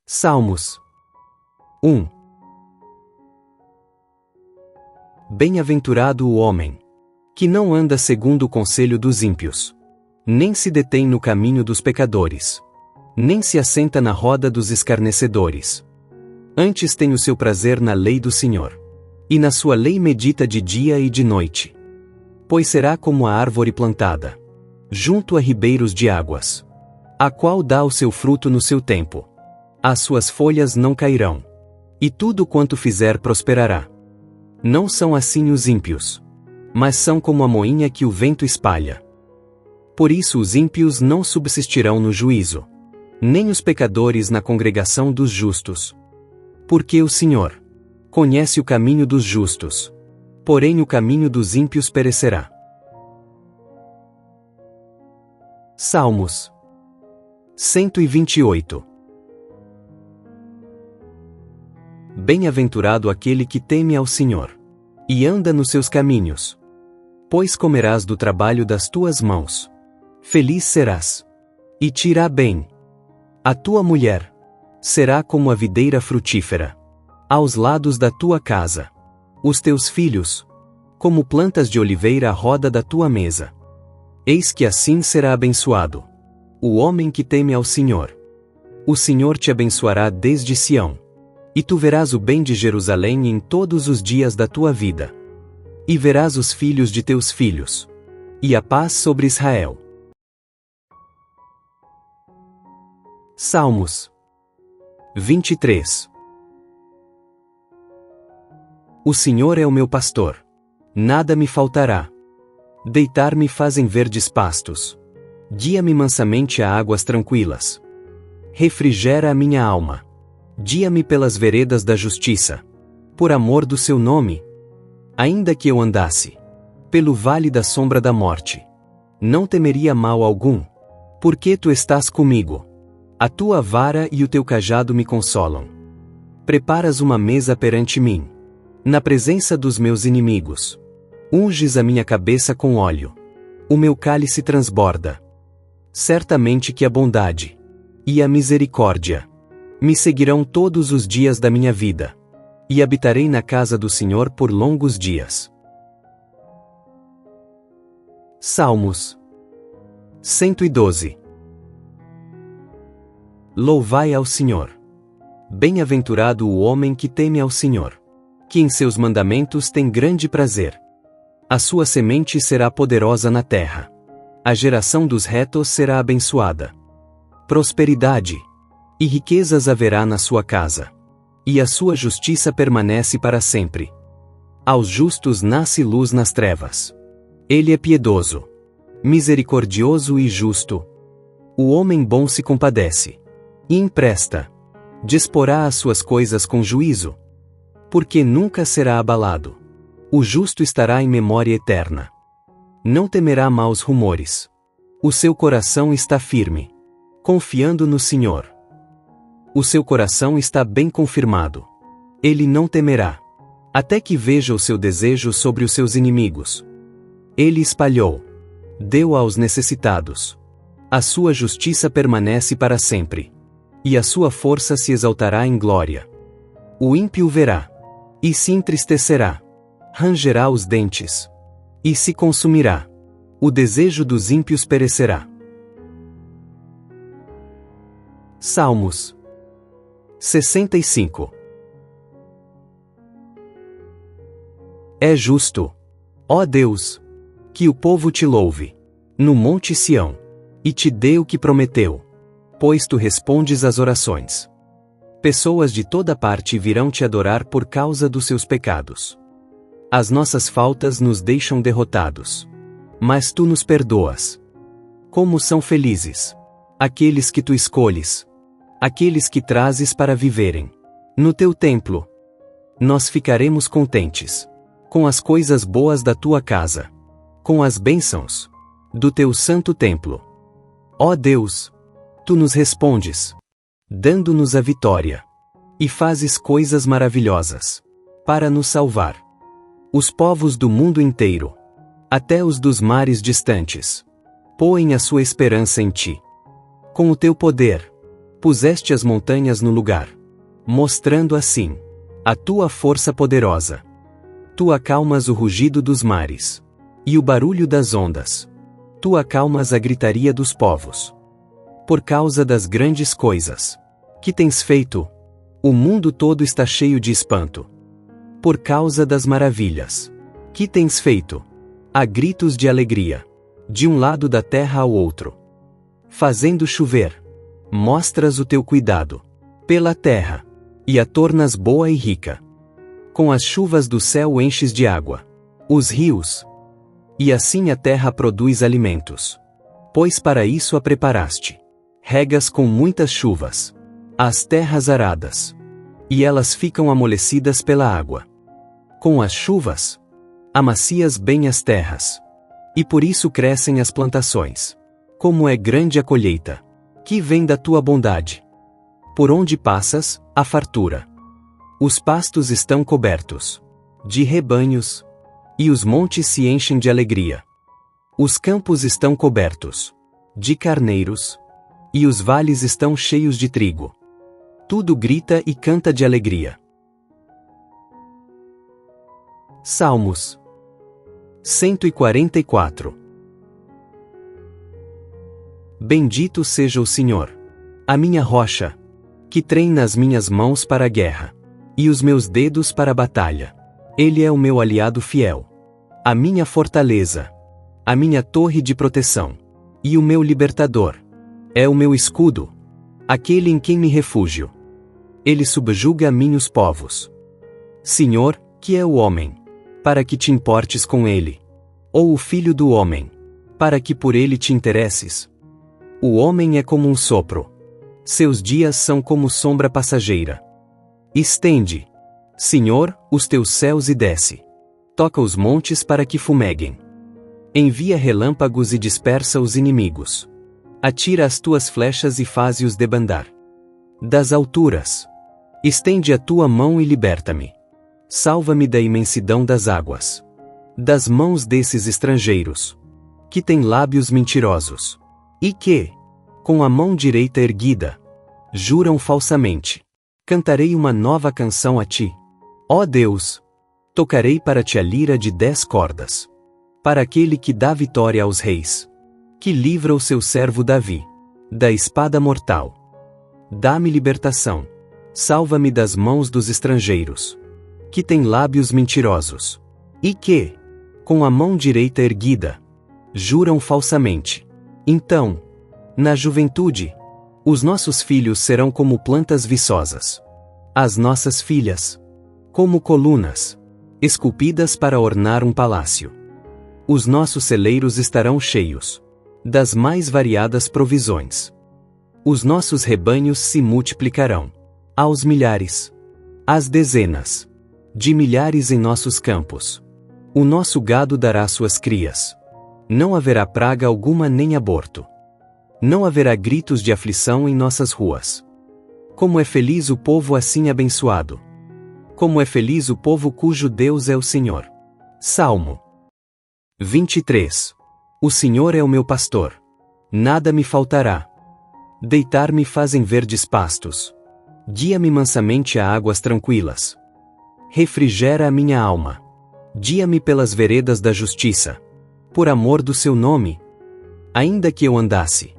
Salmos 1. Bem-aventurado o homem que não anda segundo o conselho dos ímpios, nem se detém no caminho dos pecadores, nem se assenta na roda dos escarnecedores. Antes tem o seu prazer na lei do Senhor, e na sua lei medita de dia e de noite. Pois será como a árvore plantada junto a ribeiros de águas, a qual dá o seu fruto no seu tempo. As suas folhas não cairão, e tudo quanto fizer prosperará. Não são assim os ímpios, mas são como a moinha que o vento espalha. Por isso os ímpios não subsistirão no juízo, nem os pecadores na congregação dos justos. Porque o Senhor conhece o caminho dos justos, porém o caminho dos ímpios perecerá. Salmos 128. Bem-aventurado aquele que teme ao Senhor, e anda nos seus caminhos. Pois comerás do trabalho das tuas mãos. Feliz serás, e te irá bem. A tua mulher será como a videira frutífera aos lados da tua casa. Os teus filhos, como plantas de oliveira à roda da tua mesa. Eis que assim será abençoado o homem que teme ao Senhor. O Senhor te abençoará desde Sião, e tu verás o bem de Jerusalém em todos os dias da tua vida. E verás os filhos de teus filhos, e a paz sobre Israel. Salmos 23. O Senhor é o meu pastor, nada me faltará. Deitar-me faz em verdes pastos. Guia-me mansamente a águas tranquilas. Refrigera a minha alma. Guia-me pelas veredas da justiça, por amor do seu nome. Ainda que eu andasse pelo vale da sombra da morte, não temeria mal algum, porque tu estás comigo. A tua vara e o teu cajado me consolam. Preparas uma mesa perante mim, na presença dos meus inimigos. Unges a minha cabeça com óleo. O meu cálice transborda. Certamente que a bondade e a misericórdia me seguirão todos os dias da minha vida, e habitarei na casa do Senhor por longos dias. Salmos 112. Louvai ao Senhor. Bem-aventurado o homem que teme ao Senhor, que em seus mandamentos tem grande prazer. A sua semente será poderosa na terra. A geração dos retos será abençoada. Prosperidade e riquezas haverá na sua casa, e a sua justiça permanece para sempre. Aos justos nasce luz nas trevas. Ele é piedoso, misericordioso e justo. O homem bom se compadece e empresta. Disporá as suas coisas com juízo, porque nunca será abalado. O justo estará em memória eterna. Não temerá maus rumores. O seu coração está firme, confiando no Senhor. O seu coração está bem confirmado. Ele não temerá, até que veja o seu desejo sobre os seus inimigos. Ele espalhou, deu aos necessitados. A sua justiça permanece para sempre, e a sua força se exaltará em glória. O ímpio verá, e se entristecerá. Rangerá os dentes, e se consumirá. O desejo dos ímpios perecerá. Salmos 65. É justo, ó Deus, que o povo te louve no monte Sião, e te dê o que prometeu, pois tu respondes às orações. Pessoas de toda parte virão te adorar por causa dos seus pecados. As nossas faltas nos deixam derrotados, mas tu nos perdoas. Como são felizes aqueles que tu escolhes, aqueles que trazes para viverem no teu templo. Nós ficaremos contentes com as coisas boas da tua casa, com as bênçãos do teu santo templo. Ó Deus, tu nos respondes, dando-nos a vitória, e fazes coisas maravilhosas para nos salvar. Os povos do mundo inteiro Até os dos mares distantes põem a sua esperança em ti. Com o teu poder, puseste as montanhas no lugar, mostrando assim a tua força poderosa. Tu acalmas o rugido dos mares e o barulho das ondas. Tu acalmas a gritaria dos povos. Por causa das grandes coisas que tens feito, o mundo todo está cheio de espanto. Por causa das maravilhas que tens feito, há gritos de alegria, de um lado da terra ao outro. Fazendo chover, mostras o teu cuidado pela terra, e a tornas boa e rica. Com as chuvas do céu enches de água os rios, e assim a terra produz alimentos. Pois para isso a preparaste. Regas com muitas chuvas as terras aradas, e elas ficam amolecidas pela água. Com as chuvas, amacias bem as terras, e por isso crescem as plantações. Como é grande a colheita que vem da tua bondade. Por onde passas, há fartura. Os pastos estão cobertos de rebanhos, e os montes se enchem de alegria. Os campos estão cobertos de carneiros, e os vales estão cheios de trigo. Tudo grita e canta de alegria. Salmos 144. Bendito seja o Senhor, a minha rocha, que treina as minhas mãos para a guerra, e os meus dedos para a batalha. Ele é o meu aliado fiel, a minha fortaleza, a minha torre de proteção, e o meu libertador. É o meu escudo, aquele em quem me refúgio. Ele subjuga a mim os povos. Senhor, que é o homem, para que te importes com ele? Ou o filho do homem, para que por ele te interesses? O homem é como um sopro. Seus dias são como sombra passageira. Estende, Senhor, os teus céus e desce. Toca os montes para que fumeguem. Envia relâmpagos e dispersa os inimigos. Atira as tuas flechas e faze-os debandar. Das alturas, estende a tua mão e liberta-me. Salva-me da imensidão das águas. Das mãos desses estrangeiros, que têm lábios mentirosos, e que, com a mão direita erguida, juram falsamente. Cantarei uma nova canção a ti. Ó Deus! Tocarei para ti a lira de 10 cordas. Para aquele que dá vitória aos reis. Que livra o seu servo Davi da espada mortal. Dá-me libertação. Salva-me das mãos dos estrangeiros, que têm lábios mentirosos, e que, com a mão direita erguida, juram falsamente. Então, na juventude, os nossos filhos serão como plantas viçosas. As nossas filhas, como colunas, esculpidas para ornar um palácio. Os nossos celeiros estarão cheios das mais variadas provisões. Os nossos rebanhos se multiplicarão aos milhares, às dezenas de milhares em nossos campos. O nosso gado dará suas crias. Não haverá praga alguma nem aborto. Não haverá gritos de aflição em nossas ruas. Como é feliz o povo assim abençoado! Como é feliz o povo cujo Deus é o Senhor! Salmo 23. O Senhor é o meu pastor. Nada me faltará. Deitar-me fazem verdes pastos. Guia-me mansamente a águas tranquilas. Refrigera a minha alma. Guia-me pelas veredas da justiça. Por amor do seu nome. Ainda que eu andasse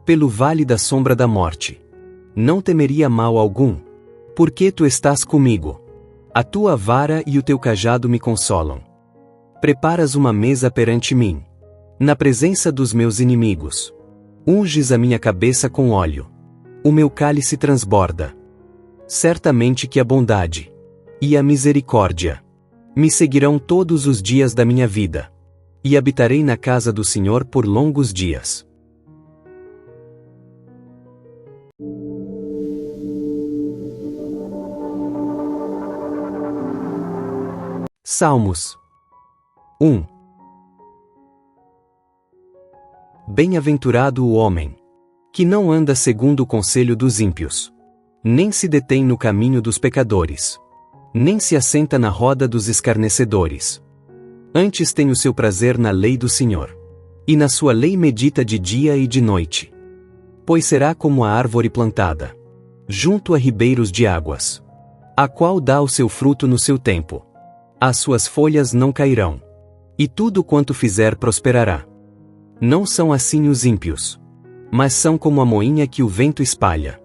pelo vale da sombra da morte, não temeria mal algum, porque tu estás comigo. A tua vara e o teu cajado me consolam. Preparas uma mesa perante mim, na presença dos meus inimigos. Unges a minha cabeça com óleo. O meu cálice transborda. Certamente que a bondade e a misericórdia me seguirão todos os dias da minha vida, e habitarei na casa do Senhor por longos dias. Salmos 1. Bem-aventurado o homem que não anda segundo o conselho dos ímpios, nem se detém no caminho dos pecadores, nem se assenta na roda dos escarnecedores. Antes tem o seu prazer na lei do Senhor. E na sua lei medita de dia e de noite. Pois será como a árvore plantada junto a ribeiros de águas, a qual dá o seu fruto no seu tempo. As suas folhas não cairão, e tudo quanto fizer prosperará. Não são assim os ímpios, mas são como a moinha que o vento espalha.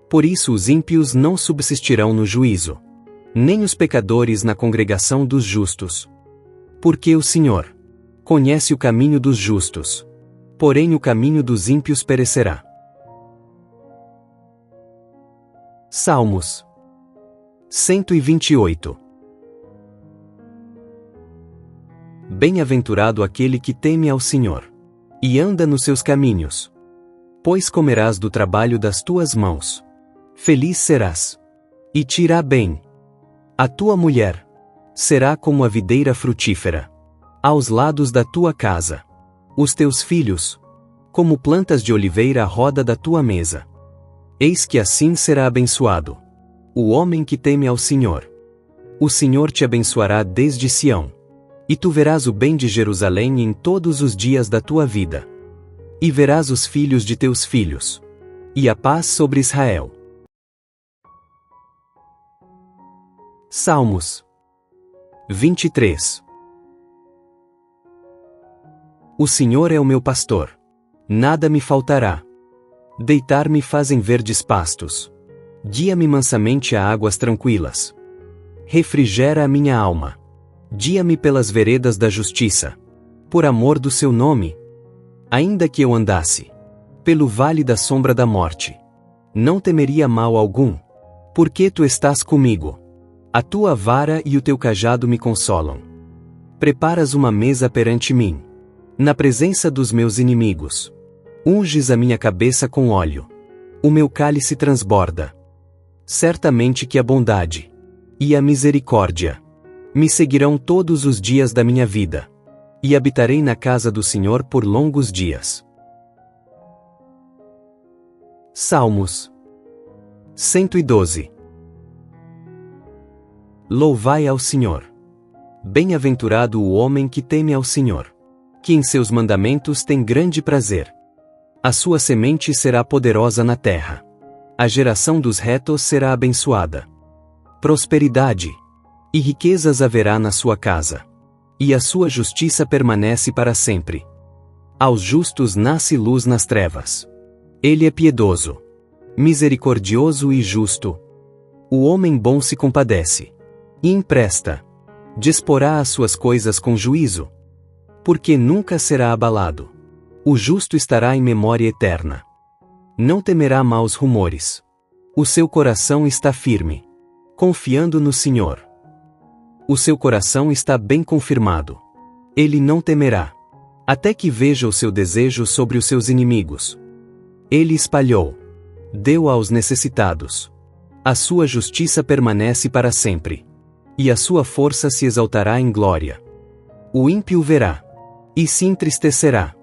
Por isso os ímpios não subsistirão no juízo, nem os pecadores na congregação dos justos. Porque o Senhor conhece o caminho dos justos, porém o caminho dos ímpios perecerá. Salmos 128. Bem-aventurado aquele que teme ao Senhor, e anda nos seus caminhos. Pois comerás do trabalho das tuas mãos. Feliz serás, e te irá bem. A tua mulher será como a videira frutífera aos lados da tua casa. Os teus filhos, como plantas de oliveira à roda da tua mesa. Eis que assim será abençoado o homem que teme ao Senhor. O Senhor te abençoará desde Sião, e tu verás o bem de Jerusalém em todos os dias da tua vida. E verás os filhos de teus filhos, e a paz sobre Israel. Salmos 23. O Senhor é o meu pastor, nada me faltará. Deitar-me faz em verdes pastos. Guia-me mansamente a águas tranquilas. Refrigera a minha alma. Guia-me pelas veredas da justiça, por amor do seu nome. Ainda que eu andasse pelo vale da sombra da morte, não temeria mal algum, porque tu estás comigo. A tua vara e o teu cajado me consolam. Preparas uma mesa perante mim, na presença dos meus inimigos. Unges a minha cabeça com óleo. O meu cálice transborda. Certamente que a bondade e a misericórdia me seguirão todos os dias da minha vida, e habitarei na casa do Senhor por longos dias. Salmos 112. Louvai ao Senhor. Bem-aventurado o homem que teme ao Senhor, que em seus mandamentos tem grande prazer. A sua semente será poderosa na terra. A geração dos retos será abençoada. Prosperidade e riquezas haverá na sua casa, e a sua justiça permanece para sempre. Aos justos nasce luz nas trevas. Ele é piedoso, misericordioso e justo. O homem bom se compadece e empresta. Disporá as suas coisas com juízo, porque nunca será abalado. O justo estará em memória eterna. Não temerá maus rumores. O seu coração está firme, confiando no Senhor. O seu coração está bem confirmado. Ele não temerá, até que veja o seu desejo sobre os seus inimigos. Ele espalhou, deu aos necessitados. A sua justiça permanece para sempre, e a sua força se exaltará em glória. O ímpio verá, e se entristecerá.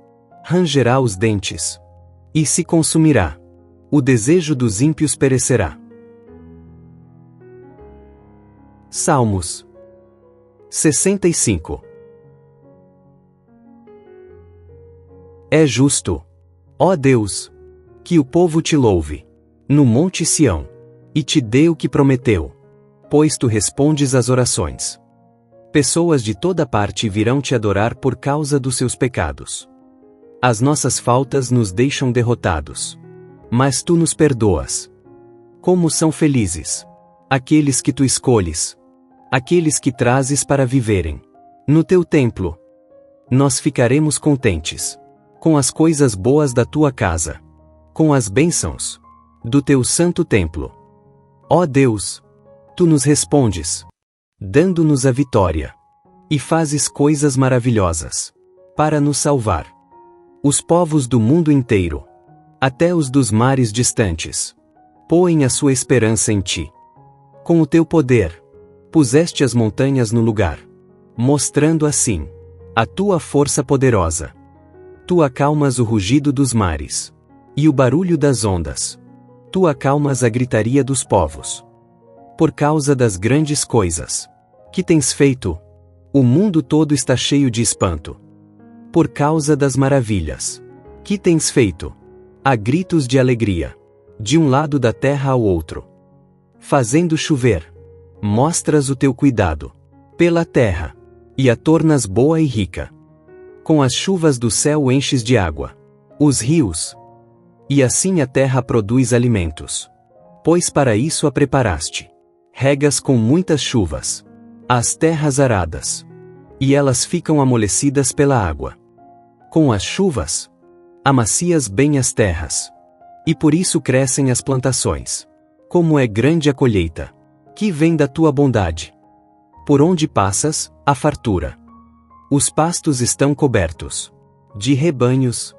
Rangerá os dentes, e se consumirá. O desejo dos ímpios perecerá. Salmos 65. É justo, ó Deus, que o povo te louve, no monte Sião, e te dê o que prometeu, pois tu respondes às orações. Pessoas de toda parte virão te adorar por causa dos seus pecados. As nossas faltas nos deixam derrotados, mas tu nos perdoas. Como são felizes aqueles que tu escolhes, aqueles que trazes para viverem no teu templo. Nós ficaremos contentes com as coisas boas da tua casa, com as bênçãos do teu santo templo. Ó Deus, tu nos respondes, dando-nos a vitória, e fazes coisas maravilhosas para nos salvar. Os povos do mundo inteiro, até os dos mares distantes, põem a sua esperança em ti. Com o teu poder, puseste as montanhas no lugar, mostrando assim a tua força poderosa. Tu acalmas o rugido dos mares e o barulho das ondas. Tu acalmas a gritaria dos povos. Por causa das grandes coisas que tens feito, O mundo todo está cheio de espanto. Por causa das maravilhas que tens feito. Há gritos de alegria. De um lado da terra ao outro. Fazendo chover. Mostras o teu cuidado pela terra. E a tornas boa e rica. Com as chuvas do céu enches de água os rios. E assim a terra produz alimentos. Pois para isso a preparaste. Regas com muitas chuvas as terras aradas. E elas ficam amolecidas pela água. Com as chuvas, amacias bem as terras. E por isso crescem as plantações. Como é grande a colheita, que vem da tua bondade. Por onde passas, há fartura. Os pastos estão cobertos de rebanhos,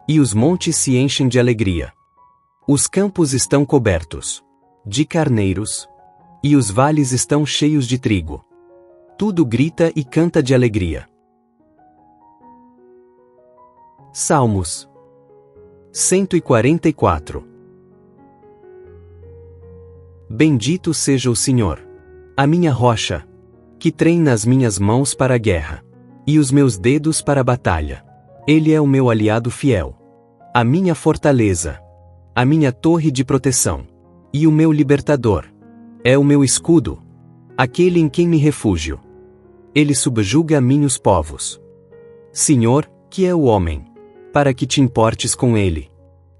e os montes se enchem de alegria. Os campos estão cobertos de carneiros, e os vales estão cheios de trigo. Tudo grita e canta de alegria. Salmos 144. Bendito seja o Senhor, a minha rocha, que treina as minhas mãos para a guerra, e os meus dedos para a batalha. Ele é o meu aliado fiel, a minha fortaleza, a minha torre de proteção, e o meu libertador. É o meu escudo, aquele em quem me refúgio. Ele subjuga a mim os povos. Senhor, que é o homem, para que te importes com ele?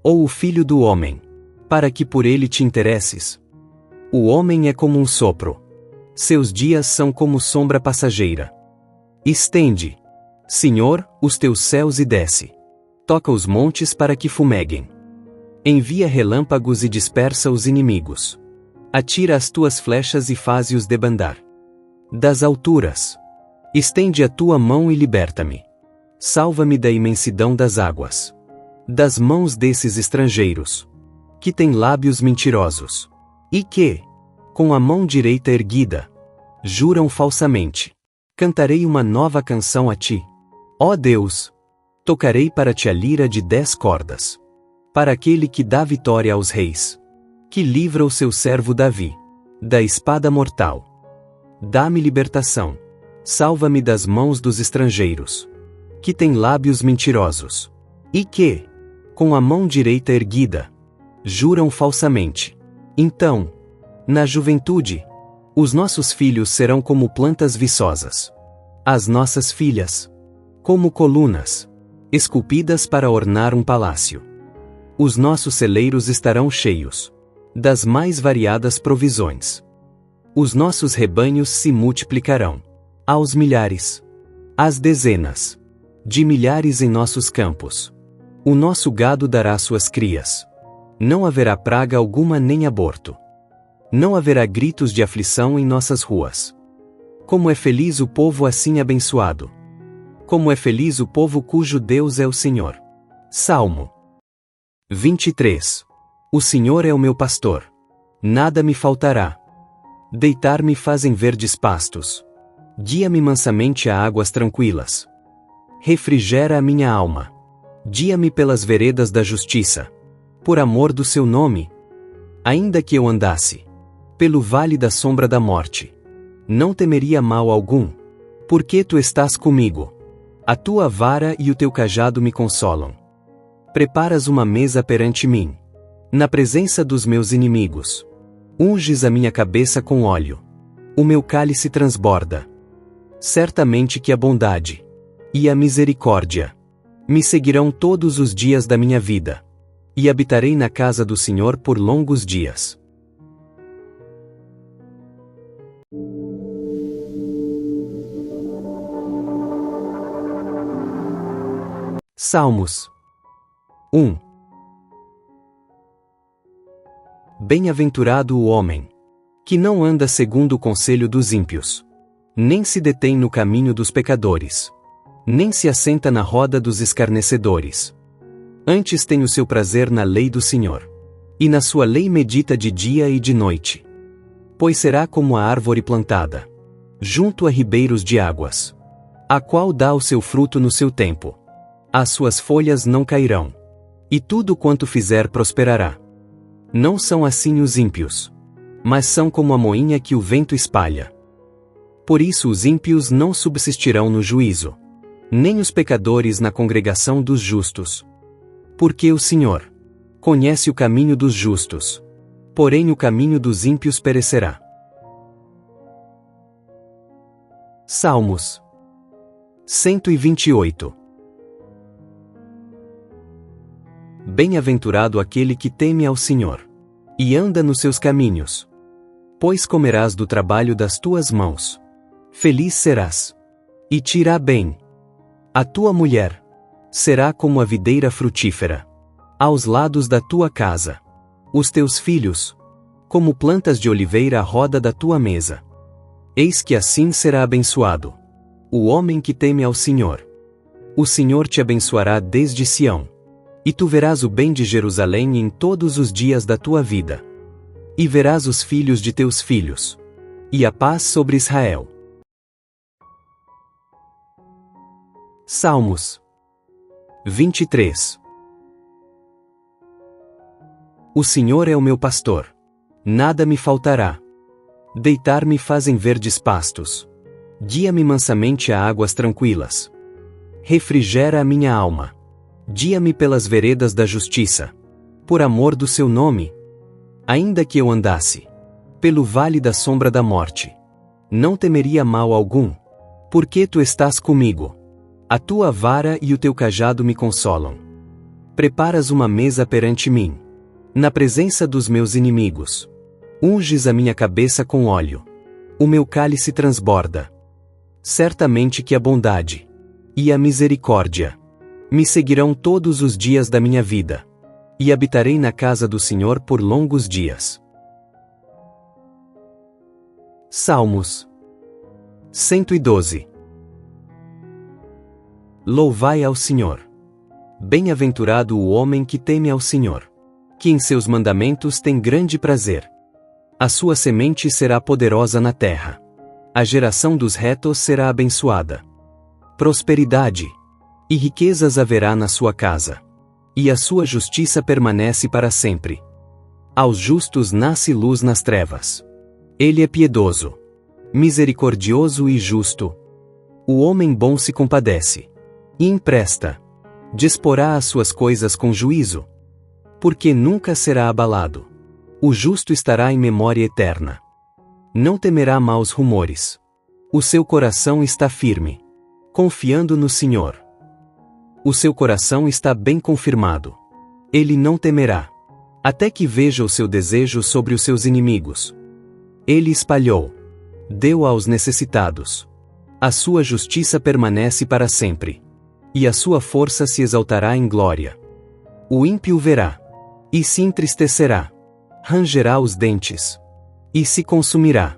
Ou o filho do homem, para que por ele te interesses? O homem é como um sopro. Seus dias são como sombra passageira. Estende, Senhor, os teus céus e desce. Toca os montes para que fumeguem. Envia relâmpagos e dispersa os inimigos. Atira as tuas flechas e faze-os debandar. Das alturas. Estende a tua mão e liberta-me. Salva-me da imensidão das águas. Das mãos desses estrangeiros. Que têm lábios mentirosos. E que, com a mão direita erguida, juram falsamente. Cantarei uma nova canção a ti. Ó Deus! Tocarei para ti a lira de 10 cordas. Para aquele que dá vitória aos reis. Que livra o seu servo Davi da espada mortal. Dá-me libertação. Salva-me das mãos dos estrangeiros. Que têm lábios mentirosos. E que, com a mão direita erguida, juram falsamente. Então, na juventude, os nossos filhos serão como plantas viçosas. As nossas filhas, como colunas, esculpidas para ornar um palácio. Os nossos celeiros estarão cheios das mais variadas provisões. Os nossos rebanhos se multiplicarão aos milhares, às dezenas de milhares em nossos campos. O nosso gado dará suas crias. Não haverá praga alguma nem aborto. Não haverá gritos de aflição em nossas ruas. Como é feliz o povo assim abençoado! Como é feliz o povo cujo Deus é o Senhor! Salmo 23. O Senhor é o meu pastor. Nada me faltará. Deitar-me fazem verdes pastos. Guia-me mansamente a águas tranquilas. Refrigera a minha alma. Guia-me pelas veredas da justiça. Por amor do seu nome. Ainda que eu andasse pelo vale da sombra da morte, não temeria mal algum, porque tu estás comigo. A tua vara e o teu cajado me consolam. Preparas uma mesa perante mim, na presença dos meus inimigos. Unges a minha cabeça com óleo. O meu cálice transborda. Certamente que a bondade e a misericórdia me seguirão todos os dias da minha vida, e habitarei na casa do Senhor por longos dias. Salmos 1. Bem-aventurado o homem que não anda segundo o conselho dos ímpios, nem se detém no caminho dos pecadores, nem se assenta na roda dos escarnecedores. Antes tem o seu prazer na lei do Senhor, e na sua lei medita de dia e de noite. Pois será como a árvore plantada junto a ribeiros de águas, a qual dá o seu fruto no seu tempo. As suas folhas não cairão, e tudo quanto fizer prosperará. Não são assim os ímpios, mas são como a moinha que o vento espalha. Por isso os ímpios não subsistirão no juízo, nem os pecadores na congregação dos justos. Porque o Senhor conhece o caminho dos justos, porém o caminho dos ímpios perecerá. Salmos 128. Bem-aventurado aquele que teme ao Senhor e anda nos seus caminhos, pois comerás do trabalho das tuas mãos. Feliz serás, e te irá bem. A tua mulher será como a videira frutífera aos lados da tua casa. Os teus filhos, como plantas de oliveira à roda da tua mesa. Eis que assim será abençoado o homem que teme ao Senhor. O Senhor te abençoará desde Sião, e tu verás o bem de Jerusalém em todos os dias da tua vida. E verás os filhos de teus filhos, e a paz sobre Israel. Salmos 23. O Senhor é o meu pastor, nada me faltará. Deitar-me faz em verdes pastos. Guia-me mansamente a águas tranquilas. Refrigera a minha alma. Guia-me pelas veredas da justiça, por amor do seu nome. Ainda que eu andasse pelo vale da sombra da morte, não temeria mal algum, porque tu estás comigo. A tua vara e o teu cajado me consolam. Preparas uma mesa perante mim, na presença dos meus inimigos. Unges a minha cabeça com óleo. O meu cálice transborda. Certamente que a bondade e a misericórdia me seguirão todos os dias da minha vida, e habitarei na casa do Senhor por longos dias. Salmos 112. Louvai ao Senhor. Bem-aventurado o homem que teme ao Senhor, que em seus mandamentos tem grande prazer. A sua semente será poderosa na terra. A geração dos retos será abençoada. Prosperidade e riquezas haverá na sua casa, e a sua justiça permanece para sempre. Aos justos nasce luz nas trevas. Ele é piedoso, misericordioso e justo. O homem bom se compadece e empresta. Disporá as suas coisas com juízo, porque nunca será abalado. O justo estará em memória eterna. Não temerá maus rumores. O seu coração está firme, confiando no Senhor. O seu coração está bem confirmado. Ele não temerá, até que veja o seu desejo sobre os seus inimigos. Ele espalhou, deu aos necessitados. A sua justiça permanece para sempre, e a sua força se exaltará em glória. O ímpio verá, e se entristecerá. Rangerá os dentes, e se consumirá.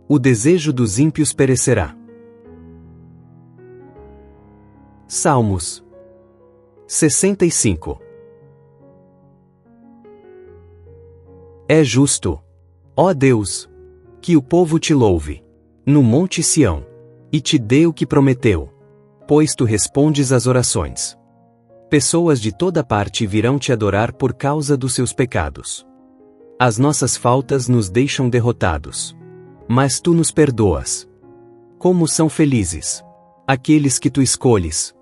O desejo dos ímpios perecerá. Salmos 65. É justo, ó Deus, que o povo te louve, no monte Sião, e te dê o que prometeu, pois tu respondes às orações. Pessoas de toda parte virão te adorar por causa dos seus pecados. As nossas faltas nos deixam derrotados, mas tu nos perdoas. Como são felizes aqueles que tu escolhes,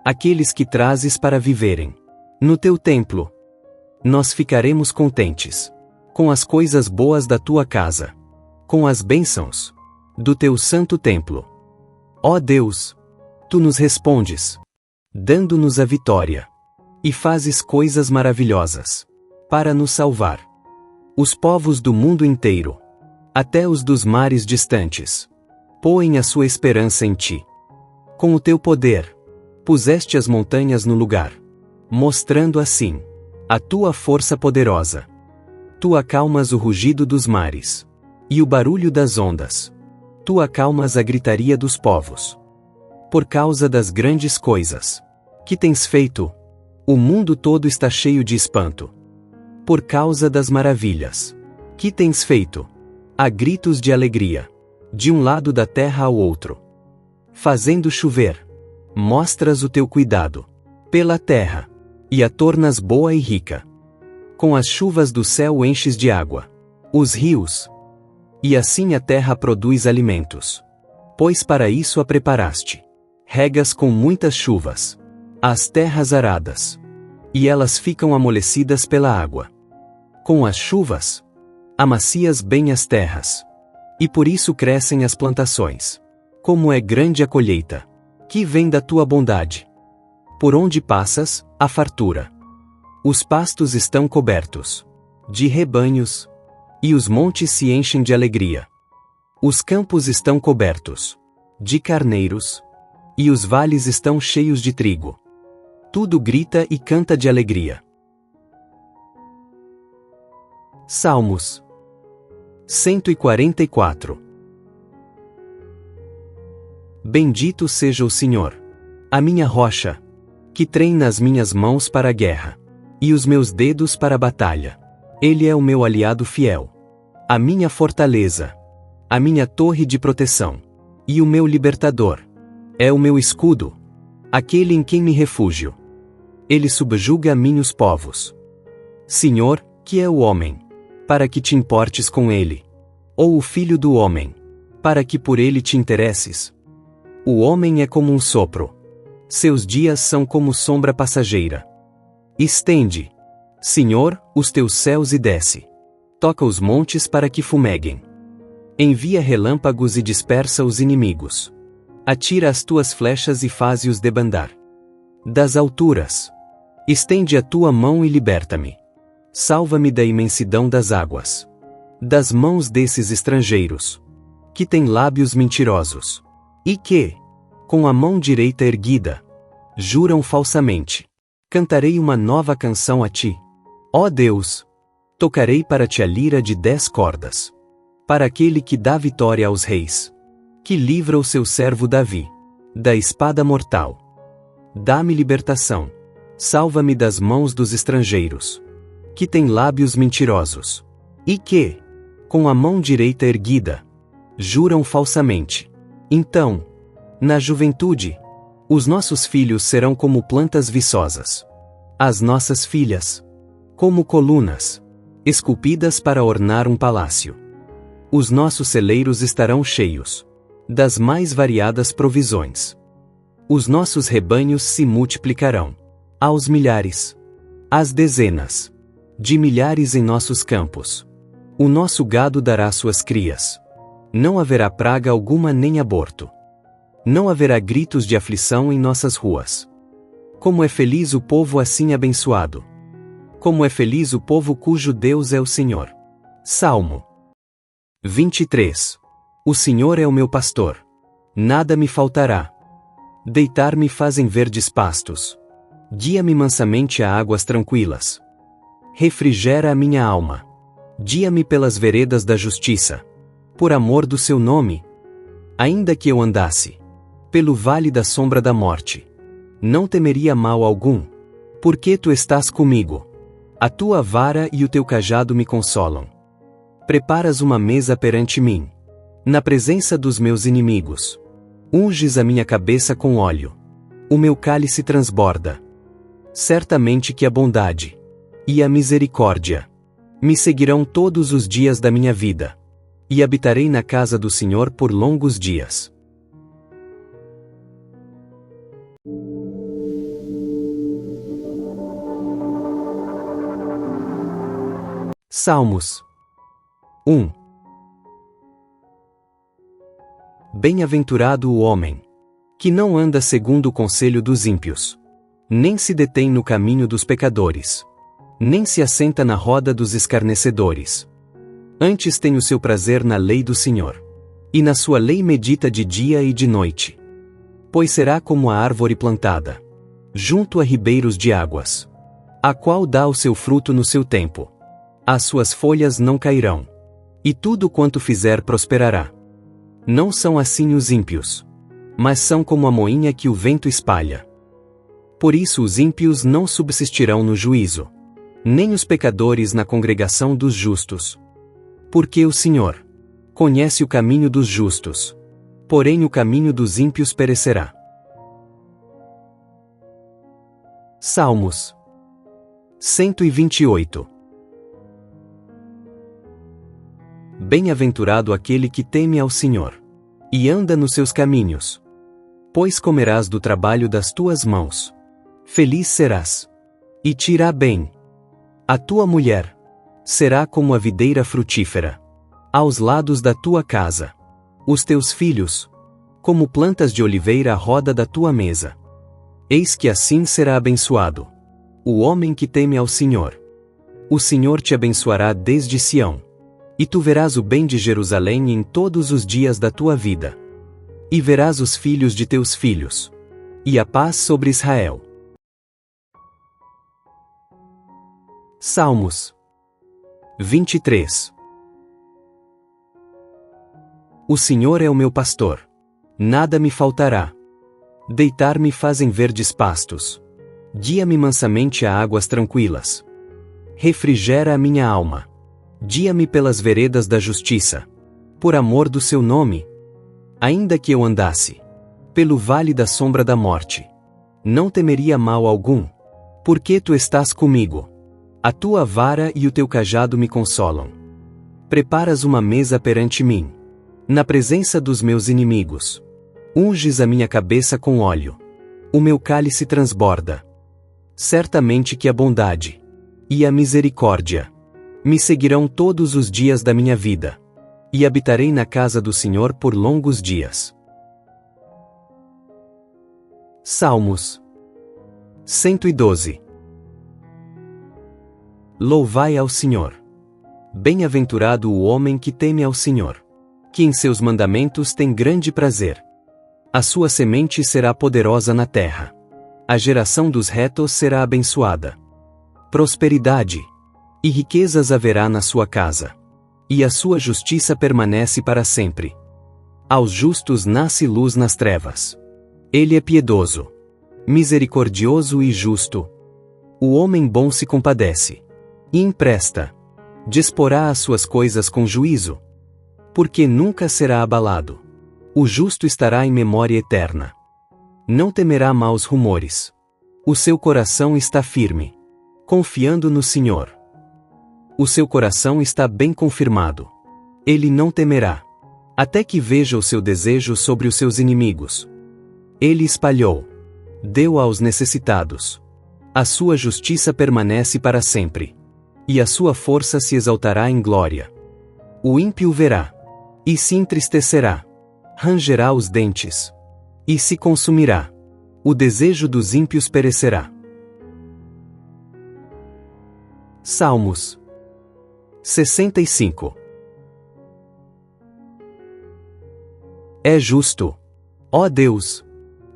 aqueles que trazes para viverem no teu templo. Nós ficaremos contentes com as coisas boas da tua casa, com as bênçãos do teu santo templo. Ó Deus, tu nos respondes, dando-nos a vitória, e fazes coisas maravilhosas para nos salvar. Os povos do mundo inteiro, até os dos mares distantes, põem a sua esperança em ti. Com o teu poder, puseste as montanhas no lugar, mostrando assim a tua força poderosa. Tu acalmas o rugido dos mares e o barulho das ondas. Tu acalmas a gritaria dos povos. Por causa das grandes coisas que tens feito, o mundo todo está cheio de espanto. Por causa das maravilhas que tens feito, há gritos de alegria, de um lado da terra ao outro. Fazendo chover, mostras o teu cuidado pela terra, e a tornas boa e rica. Com as chuvas do céu enches de água os rios, e assim a terra produz alimentos. pois para isso a preparaste. Regas com muitas chuvas as terras aradas, e elas ficam amolecidas pela água. Com as chuvas, amacias bem as terras, e por isso crescem as plantações. Como é grande a colheita, que vem da tua bondade. Por onde passas, a fartura. Os pastos estão cobertos de rebanhos, e os montes se enchem de alegria. Os campos estão cobertos de carneiros, e os vales estão cheios de trigo. Tudo grita e canta de alegria. Salmos 144. Bendito seja o Senhor, a minha rocha, que treina as minhas mãos para a guerra, e os meus dedos para a batalha. Ele é o meu aliado fiel, a minha fortaleza, a minha torre de proteção, e o meu libertador. É o meu escudo, aquele em quem me refúgio. Ele subjuga a mim os povos. Senhor, que é o homem, para que te importes com ele? Ou o filho do homem, para que por ele te interesses? O homem é como um sopro. Seus dias são como sombra passageira. Estende, Senhor, os teus céus e desce. Toca os montes para que fumeguem. Envia relâmpagos e dispersa os inimigos. Atira as tuas flechas e faze-os debandar. Das alturas, estende a tua mão e liberta-me. Salva-me da imensidão das águas. Das mãos desses estrangeiros, que têm lábios mentirosos, e que, com a mão direita erguida, juram falsamente. Cantarei uma nova canção a ti. Ó Deus! Tocarei para ti a lira de 10 cordas. Para aquele que dá vitória aos reis. Que livra o seu servo Davi da espada mortal. Dá-me libertação. Salva-me das mãos dos estrangeiros, que têm lábios mentirosos, e que, com a mão direita erguida, juram falsamente. Então, na juventude, os nossos filhos serão como plantas viçosas. As nossas filhas, como colunas, esculpidas para ornar um palácio. Os nossos celeiros estarão cheios das mais variadas provisões. Os nossos rebanhos se multiplicarão aos milhares, às dezenas de milhares em nossos campos. O nosso gado dará suas crias. Não haverá praga alguma nem aborto. Não haverá gritos de aflição em nossas ruas. Como é feliz o povo assim abençoado! Como é feliz o povo cujo Deus é o Senhor! Salmo 23. O Senhor é o meu pastor. Nada me faltará. Deitar-me fazem verdes pastos. Guia-me mansamente a águas tranquilas. Refrigera a minha alma. Guia-me pelas veredas da justiça. Por amor do seu nome. Ainda que eu andasse pelo vale da sombra da morte, não temeria mal algum, porque tu estás comigo. A tua vara e o teu cajado me consolam. Preparas uma mesa perante mim, na presença dos meus inimigos. Unges a minha cabeça com óleo. O meu cálice transborda. Certamente que a bondade e a misericórdia me seguirão todos os dias da minha vida, e habitarei na casa do Senhor por longos dias. Salmos 1. Bem-aventurado o homem que não anda segundo o conselho dos ímpios, nem se detém no caminho dos pecadores, nem se assenta na roda dos escarnecedores. Antes tem o seu prazer na lei do Senhor, e na sua lei medita de dia e de noite. Pois será como a árvore plantada junto a ribeiros de águas, a qual dá o seu fruto no seu tempo. As suas folhas não cairão, e tudo quanto fizer prosperará. Não são assim os ímpios, mas são como a moinha que o vento espalha. Por isso os ímpios não subsistirão no juízo, nem os pecadores na congregação dos justos. Porque o Senhor conhece o caminho dos justos, porém o caminho dos ímpios perecerá. Salmos 128. Bem-aventurado aquele que teme ao Senhor, e anda nos seus caminhos. Pois comerás do trabalho das tuas mãos. Feliz serás. E te irá bem. A tua mulher será como a videira frutífera aos lados da tua casa. Os teus filhos, como plantas de oliveira à roda da tua mesa. Eis que assim será abençoado o homem que teme ao Senhor. O Senhor te abençoará desde Sião. E tu verás o bem de Jerusalém em todos os dias da tua vida. E verás os filhos de teus filhos. E a paz sobre Israel. Salmos 23. O Senhor é o meu pastor. Nada me faltará. Deitar-me fazem verdes pastos. Guia-me mansamente a águas tranquilas. Refrigera a minha alma. Guia-me pelas veredas da justiça. Por amor do seu nome. Ainda que eu andasse pelo vale da sombra da morte, não temeria mal algum, porque tu estás comigo. A tua vara e o teu cajado me consolam. Preparas uma mesa perante mim, na presença dos meus inimigos. Unges a minha cabeça com óleo. O meu cálice transborda. Certamente que a bondade e a misericórdia me seguirão todos os dias da minha vida, e habitarei na casa do Senhor por longos dias. Salmos 112. Louvai ao Senhor. Bem-aventurado o homem que teme ao Senhor, que em seus mandamentos tem grande prazer. A sua semente será poderosa na terra. A geração dos retos será abençoada. Prosperidade e riquezas haverá na sua casa, e a sua justiça permanece para sempre. Aos justos nasce luz nas trevas. Ele é piedoso, misericordioso e justo. O homem bom se compadece e empresta. Disporá as suas coisas com juízo, porque nunca será abalado. O justo estará em memória eterna. Não temerá maus rumores. O seu coração está firme, confiando no Senhor. O seu coração está bem confirmado. Ele não temerá, até que veja o seu desejo sobre os seus inimigos. Ele espalhou, deu aos necessitados. A sua justiça permanece para sempre, e a sua força se exaltará em glória. O ímpio verá, e se entristecerá, rangerá os dentes, e se consumirá. O desejo dos ímpios perecerá. Salmos 65. É justo, ó Deus,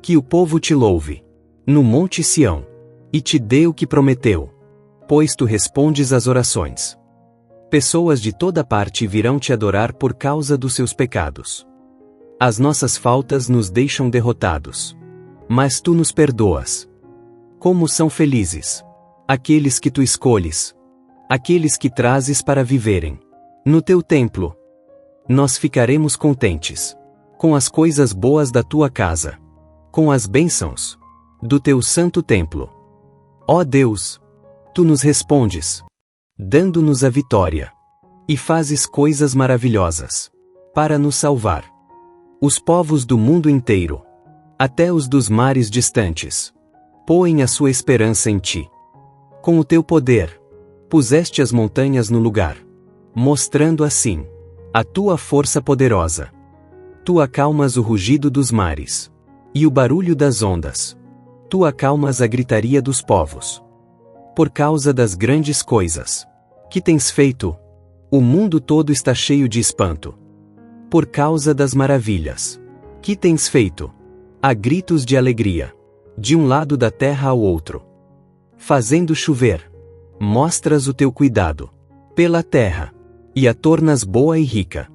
que o povo te louve, no monte Sião, e te dê o que prometeu, pois tu respondes às orações. Pessoas de toda parte virão te adorar por causa dos seus pecados. As nossas faltas nos deixam derrotados, mas tu nos perdoas. Como são felizes aqueles que tu escolhes, aqueles que trazes para viverem no teu templo. Nós ficaremos contentes com as coisas boas da tua casa, com as bênçãos do teu santo templo. Ó Deus, tu nos respondes, dando-nos a vitória, e fazes coisas maravilhosas para nos salvar. Os povos do mundo inteiro, até os dos mares distantes, põem a sua esperança em ti. Com o teu poder, puseste as montanhas no lugar, mostrando assim a tua força poderosa. Tu acalmas o rugido dos mares e o barulho das ondas. Tu acalmas a gritaria dos povos. Por causa das grandes coisas que tens feito, o mundo todo está cheio de espanto. Por causa das maravilhas que tens feito, há gritos de alegria, de um lado da terra ao outro. Fazendo chover, mostras o teu cuidado pela terra, e a tornas boa e rica.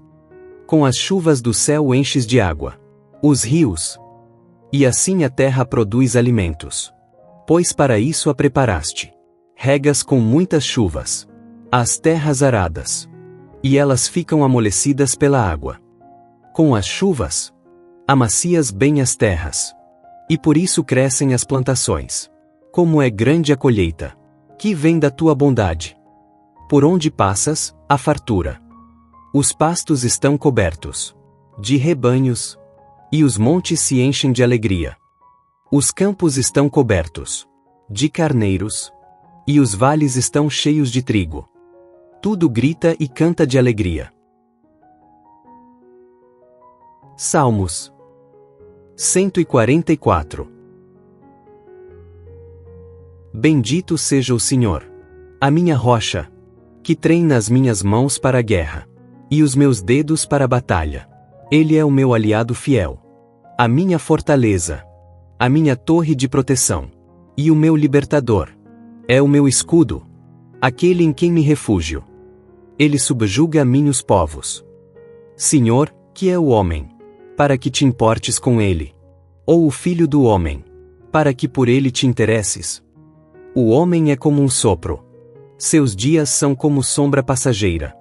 Com as chuvas do céu enches de água os rios, e assim a terra produz alimentos. Pois para isso a preparaste. Regas com muitas chuvas as terras aradas, e elas ficam amolecidas pela água. Com as chuvas, amacias bem as terras, e por isso crescem as plantações. Como é grande a colheita que vem da tua bondade. Por onde passas, há fartura. Os pastos estão cobertos de rebanhos, e os montes se enchem de alegria. Os campos estão cobertos de carneiros, e os vales estão cheios de trigo. Tudo grita e canta de alegria. Salmos 144. Bendito seja o Senhor, a minha rocha, que treina as minhas mãos para a guerra, e os meus dedos para a batalha. Ele é o meu aliado fiel, a minha fortaleza, a minha torre de proteção, e o meu libertador. É o meu escudo, aquele em quem me refúgio. Ele subjuga a mim os povos. Senhor, que é o homem, para que te importes com ele? Ou o filho do homem, para que por ele te interesses? O homem é como um sopro. Seus dias são como sombra passageira.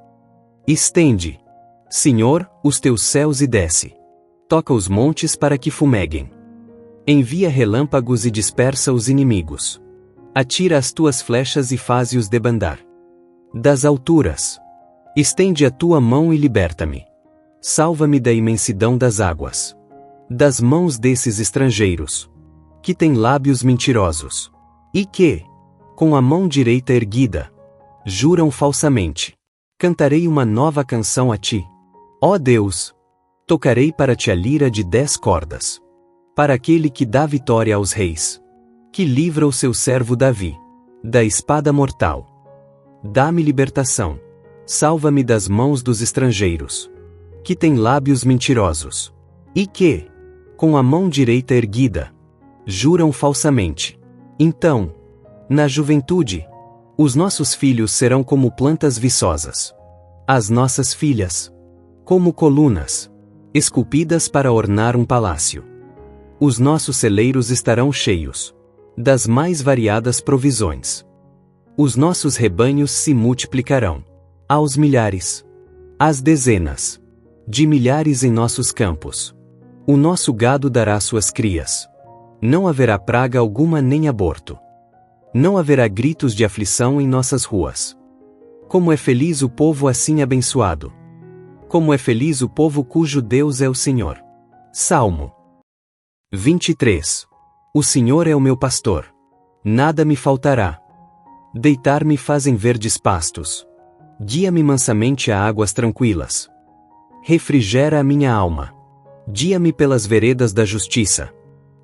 Estende, Senhor, os teus céus e desce. Toca os montes para que fumeguem. Envia relâmpagos e dispersa os inimigos. Atira as tuas flechas e faze-os debandar. Das alturas, estende a tua mão e liberta-me. Salva-me da imensidão das águas. Das mãos desses estrangeiros, que têm lábios mentirosos, e que, com a mão direita erguida, juram falsamente. Cantarei uma nova canção a ti. Ó Deus! Tocarei para ti a lira de 10 cordas. Para aquele que dá vitória aos reis. Que livra o seu servo Davi da espada mortal. Dá-me libertação. Salva-me das mãos dos estrangeiros, que têm lábios mentirosos, e que, com a mão direita erguida, juram falsamente. Então, na juventude, os nossos filhos serão como plantas viçosas. As nossas filhas, como colunas, esculpidas para ornar um palácio. Os nossos celeiros estarão cheios das mais variadas provisões. Os nossos rebanhos se multiplicarão aos milhares, às dezenas de milhares em nossos campos. O nosso gado dará suas crias. Não haverá praga alguma nem aborto. Não haverá gritos de aflição em nossas ruas. Como é feliz o povo assim abençoado! Como é feliz o povo cujo Deus é o Senhor! Salmo 23. O Senhor é o meu pastor. Nada me faltará. Deitar-me fazem verdes pastos. Guia-me mansamente a águas tranquilas. Refrigera a minha alma. Guia-me pelas veredas da justiça.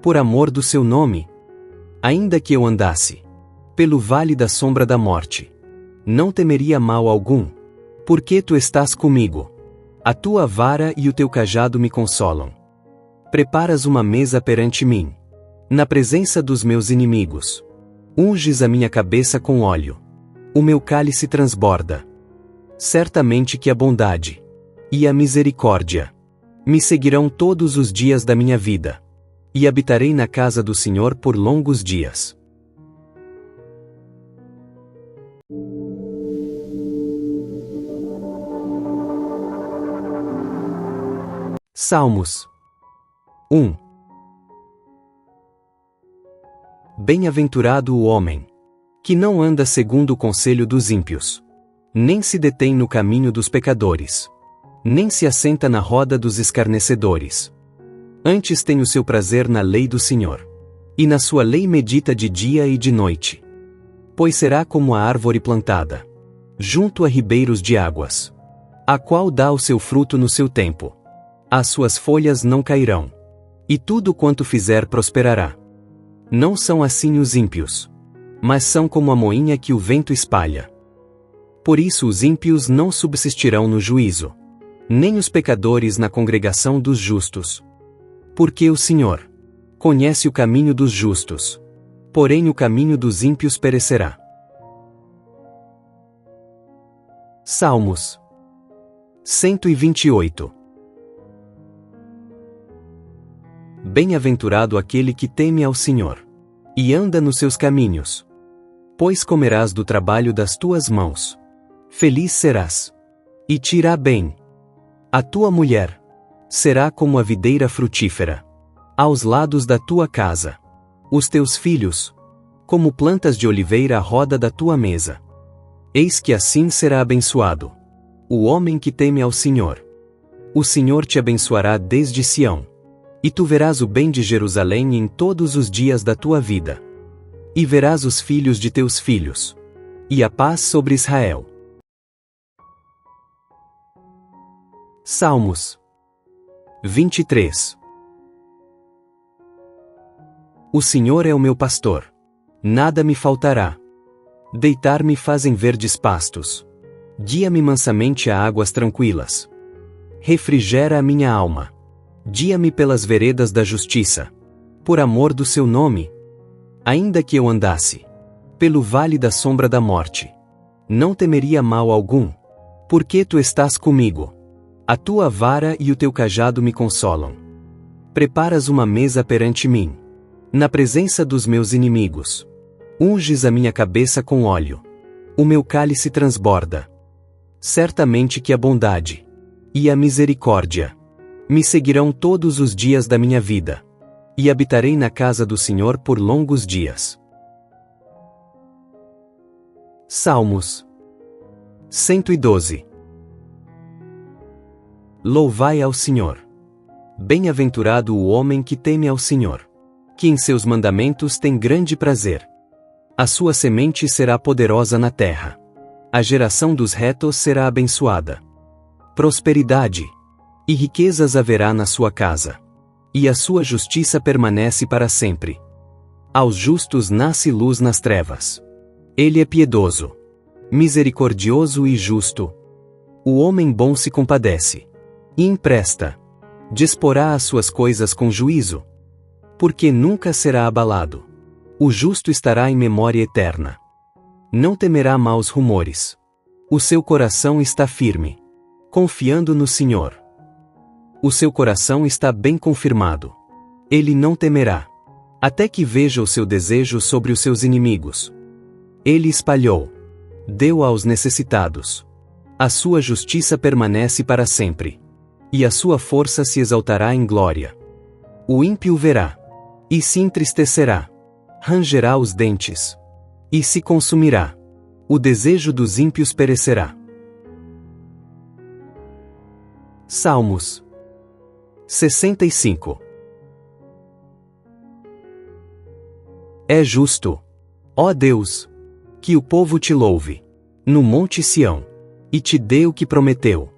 Por amor do seu nome. Ainda que eu andasse pelo vale da sombra da morte, não temeria mal algum, porque tu estás comigo. A tua vara e o teu cajado me consolam. Preparas uma mesa perante mim, na presença dos meus inimigos. Unges a minha cabeça com óleo. O meu cálice transborda. Certamente que a bondade e a misericórdia me seguirão todos os dias da minha vida, e habitarei na casa do Senhor por longos dias. Salmos 1. Bem-aventurado o homem que não anda segundo o conselho dos ímpios, nem se detém no caminho dos pecadores, nem se assenta na roda dos escarnecedores. Antes tem o seu prazer na lei do Senhor, e na sua lei medita de dia e de noite. Pois será como a árvore plantada junto a ribeiros de águas, a qual dá o seu fruto no seu tempo. As suas folhas não cairão, e tudo quanto fizer prosperará. Não são assim os ímpios, mas são como a moinha que o vento espalha. Por isso os ímpios não subsistirão no juízo, nem os pecadores na congregação dos justos. Porque o Senhor conhece o caminho dos justos, porém o caminho dos ímpios perecerá. Salmos 128. Bem-aventurado aquele que teme ao Senhor, e anda nos seus caminhos. Pois comerás do trabalho das tuas mãos. Feliz serás, e te irá bem. A tua mulher será como a videira frutífera aos lados da tua casa. Os teus filhos, como plantas de oliveira à roda da tua mesa. Eis que assim será abençoado o homem que teme ao Senhor. O Senhor te abençoará desde Sião. E tu verás o bem de Jerusalém em todos os dias da tua vida. E verás os filhos de teus filhos. E a paz sobre Israel. Salmos 23. O Senhor é o meu pastor. Nada me faltará. Deitar-me fazem verdes pastos. Guia-me mansamente a águas tranquilas. Refrigera a minha alma. Guia-me pelas veredas da justiça. Por amor do seu nome. Ainda que eu andasse pelo vale da sombra da morte, não temeria mal algum, porque tu estás comigo. A tua vara e o teu cajado me consolam. Preparas uma mesa perante mim, na presença dos meus inimigos. Unges a minha cabeça com óleo. O meu cálice transborda. Certamente que a bondade e a misericórdia me seguirão todos os dias da minha vida, e habitarei na casa do Senhor por longos dias. Salmos 112. Louvai ao Senhor. Bem-aventurado o homem que teme ao Senhor, que em seus mandamentos tem grande prazer. A sua semente será poderosa na terra. A geração dos retos será abençoada. Prosperidade e riquezas haverá na sua casa, e a sua justiça permanece para sempre. Aos justos nasce luz nas trevas. Ele é piedoso, misericordioso e justo. O homem bom se compadece e empresta. Disporá as suas coisas com juízo, porque nunca será abalado. O justo estará em memória eterna. Não temerá maus rumores. O seu coração está firme, confiando no Senhor. O seu coração está bem confirmado. Ele não temerá, até que veja o seu desejo sobre os seus inimigos. Ele espalhou, deu aos necessitados. A sua justiça permanece para sempre, e a sua força se exaltará em glória. O ímpio verá, e se entristecerá, rangerá os dentes, e se consumirá. O desejo dos ímpios perecerá. Salmos 65. É justo, ó Deus, que o povo te louve, no monte Sião, e te dê o que prometeu,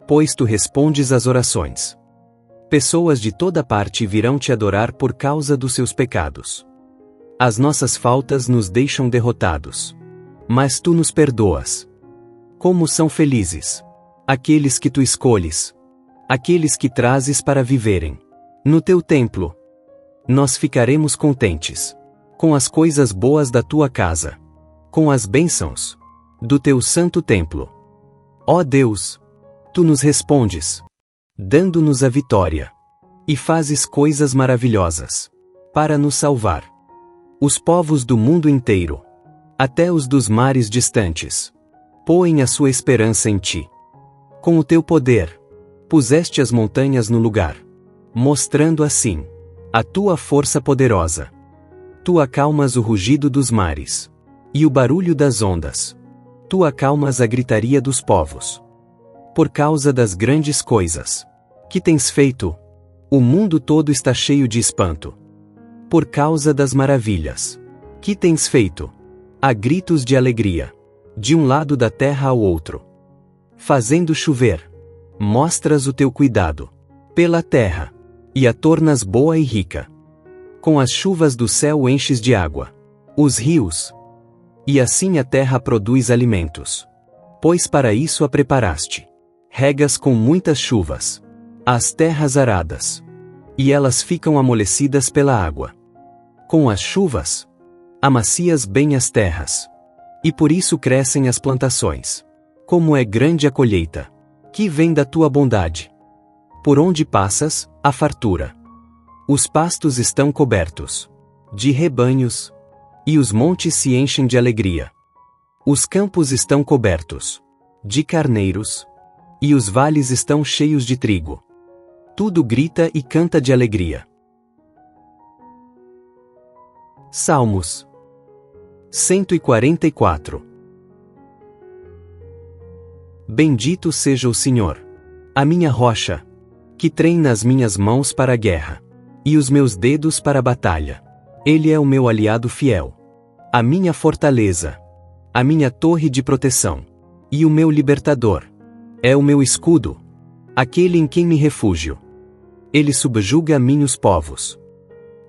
pois tu respondes às orações. Pessoas de toda parte virão te adorar por causa dos seus pecados. As nossas faltas nos deixam derrotados, mas tu nos perdoas. Como são felizes aqueles que tu escolhes, aqueles que trazes para viverem no teu templo. Nós ficaremos contentes com as coisas boas da tua casa, com as bênçãos do teu santo templo. Ó Deus, tu nos respondes, dando-nos a vitória, e fazes coisas maravilhosas para nos salvar. Os povos do mundo inteiro, até os dos mares distantes, põem a sua esperança em ti. Com o teu poder, puseste as montanhas no lugar, mostrando assim a tua força poderosa. Tu acalmas o rugido dos mares e o barulho das ondas. Tu acalmas a gritaria dos povos. Por causa das grandes coisas que tens feito, o mundo todo está cheio de espanto. Por causa das maravilhas que tens feito, há gritos de alegria, de um lado da terra ao outro. Fazendo chover, mostras o teu cuidado pela terra, e a tornas boa e rica. Com as chuvas do céu enches de água os rios, e assim a terra produz alimentos. Pois para isso a preparaste. Regas com muitas chuvas as terras aradas, e elas ficam amolecidas pela água. Com as chuvas, amacias bem as terras, e por isso crescem as plantações. Como é grande a colheita que vem da tua bondade. Por onde passas, há fartura. Os pastos estão cobertos de rebanhos, e os montes se enchem de alegria. Os campos estão cobertos de carneiros, e os vales estão cheios de trigo. Tudo grita e canta de alegria. Salmos 144. Bendito seja o Senhor, a minha rocha, que treina as minhas mãos para a guerra, e os meus dedos para a batalha. Ele é o meu aliado fiel, a minha fortaleza, a minha torre de proteção, e o meu libertador. É o meu escudo, aquele em quem me refúgio. Ele subjuga a mim os povos.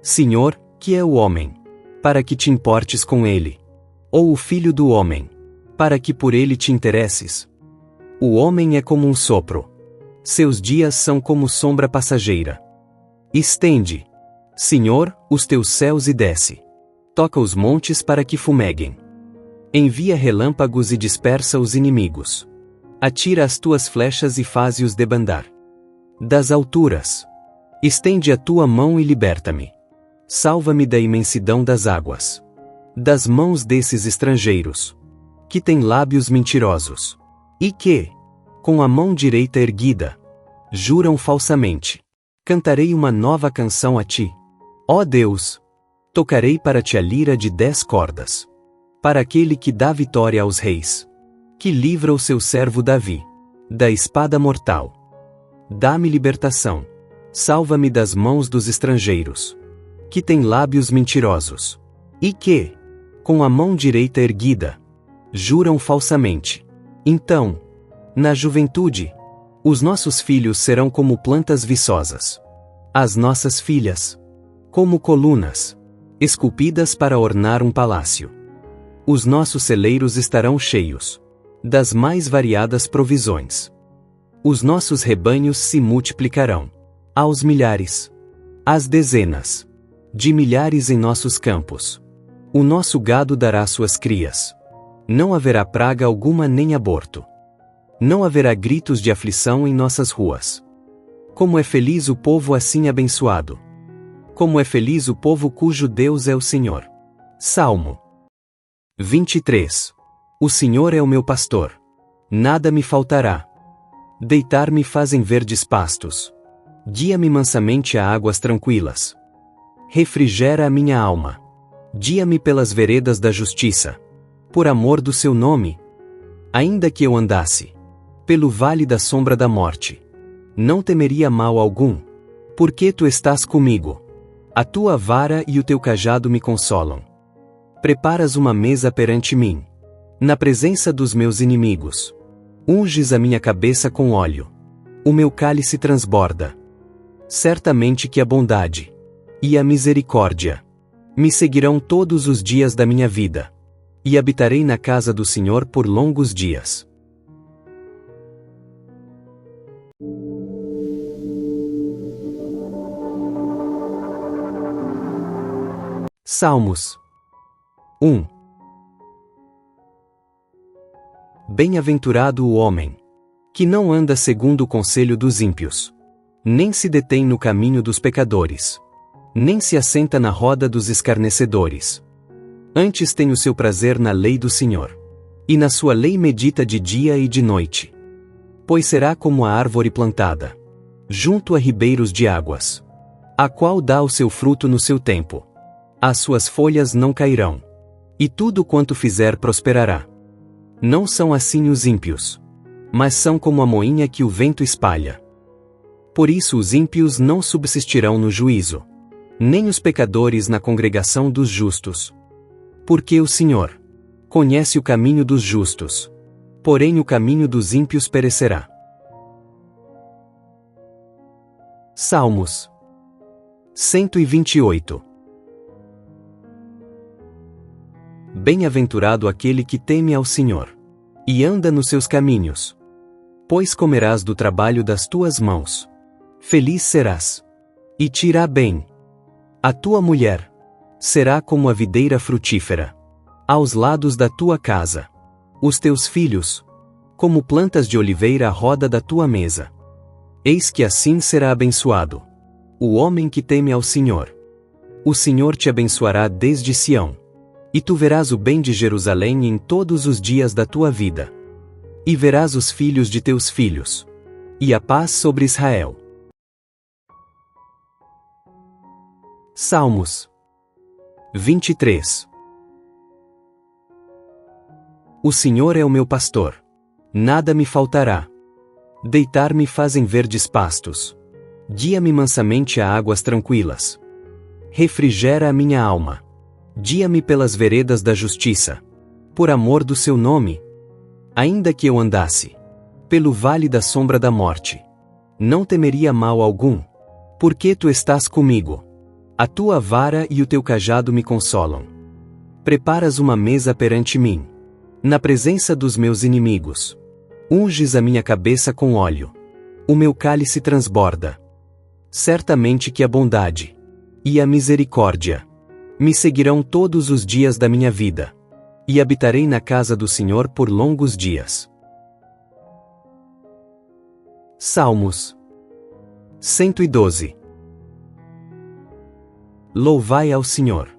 Senhor, que é o homem, para que te importes com ele? Ou o filho do homem, para que por ele te interesses? O homem é como um sopro. Seus dias são como sombra passageira. Estende, Senhor, os teus céus e desce. Toca os montes para que fumeguem. Envia relâmpagos e dispersa os inimigos. Atira as tuas flechas e faze-os debandar. Das alturas, estende a tua mão e liberta-me. Salva-me da imensidão das águas. Das mãos desses estrangeiros, que têm lábios mentirosos, e que, com a mão direita erguida, juram falsamente. Cantarei uma nova canção a ti. Ó Deus! Tocarei para ti a lira de 10 cordas. Para aquele que dá vitória aos reis, que livra o seu servo Davi da espada mortal. Dá-me libertação. Salva-me das mãos dos estrangeiros, que têm lábios mentirosos, e que, com a mão direita erguida, juram falsamente. Então, na juventude, os nossos filhos serão como plantas viçosas. As nossas filhas, como colunas, esculpidas para ornar um palácio. Os nossos celeiros estarão cheios das mais variadas provisões. Os nossos rebanhos se multiplicarão aos milhares, às dezenas de milhares em nossos campos. O nosso gado dará suas crias. Não haverá praga alguma nem aborto. Não haverá gritos de aflição em nossas ruas. Como é feliz o povo assim abençoado! Como é feliz o povo cujo Deus é o Senhor! Salmo 23. O Senhor é o meu pastor. Nada me faltará. Deitar-me fazem verdes pastos. Guia-me mansamente a águas tranquilas. Refrigera a minha alma. Guia-me pelas veredas da justiça, por amor do seu nome. Ainda que eu andasse pelo vale da sombra da morte, não temeria mal algum, porque tu estás comigo. A tua vara e o teu cajado me consolam. Preparas uma mesa perante mim, na presença dos meus inimigos. Unges a minha cabeça com óleo. O meu cálice transborda. Certamente que a bondade e a misericórdia me seguirão todos os dias da minha vida, e habitarei na casa do Senhor por longos dias. Salmos 1. Bem-aventurado o homem que não anda segundo o conselho dos ímpios, nem se detém no caminho dos pecadores, nem se assenta na roda dos escarnecedores. Antes tem o seu prazer na lei do Senhor, e na sua lei medita de dia e de noite. Pois será como a árvore plantada junto a ribeiros de águas, a qual dá o seu fruto no seu tempo. As suas folhas não cairão, e tudo quanto fizer prosperará. Não são assim os ímpios, mas são como a moinha que o vento espalha. Por isso os ímpios não subsistirão no juízo, nem os pecadores na congregação dos justos. Porque o Senhor conhece o caminho dos justos, porém o caminho dos ímpios perecerá. Salmos 128. Bem-aventurado aquele que teme ao Senhor, e anda nos seus caminhos. Pois comerás do trabalho das tuas mãos. Feliz serás, e te irá bem. A tua mulher será como a videira frutífera aos lados da tua casa. Os teus filhos, como plantas de oliveira à roda da tua mesa. Eis que assim será abençoado o homem que teme ao Senhor. O Senhor te abençoará desde Sião. E tu verás o bem de Jerusalém em todos os dias da tua vida. E verás os filhos de teus filhos. E a paz sobre Israel. Salmos 23. O Senhor é o meu pastor. Nada me faltará. Deitar-me fazem verdes pastos. Guia-me mansamente a águas tranquilas. Refrigera a minha alma. Guia-me pelas veredas da justiça. Por amor do seu nome. Ainda que eu andasse pelo vale da sombra da morte, não temeria mal algum, porque tu estás comigo. A tua vara e o teu cajado me consolam. Preparas uma mesa perante mim, na presença dos meus inimigos. Unges a minha cabeça com óleo. O meu cálice transborda. Certamente que a bondade e a misericórdia me seguirão todos os dias da minha vida, e habitarei na casa do Senhor por longos dias. Salmos 112. Louvai ao Senhor.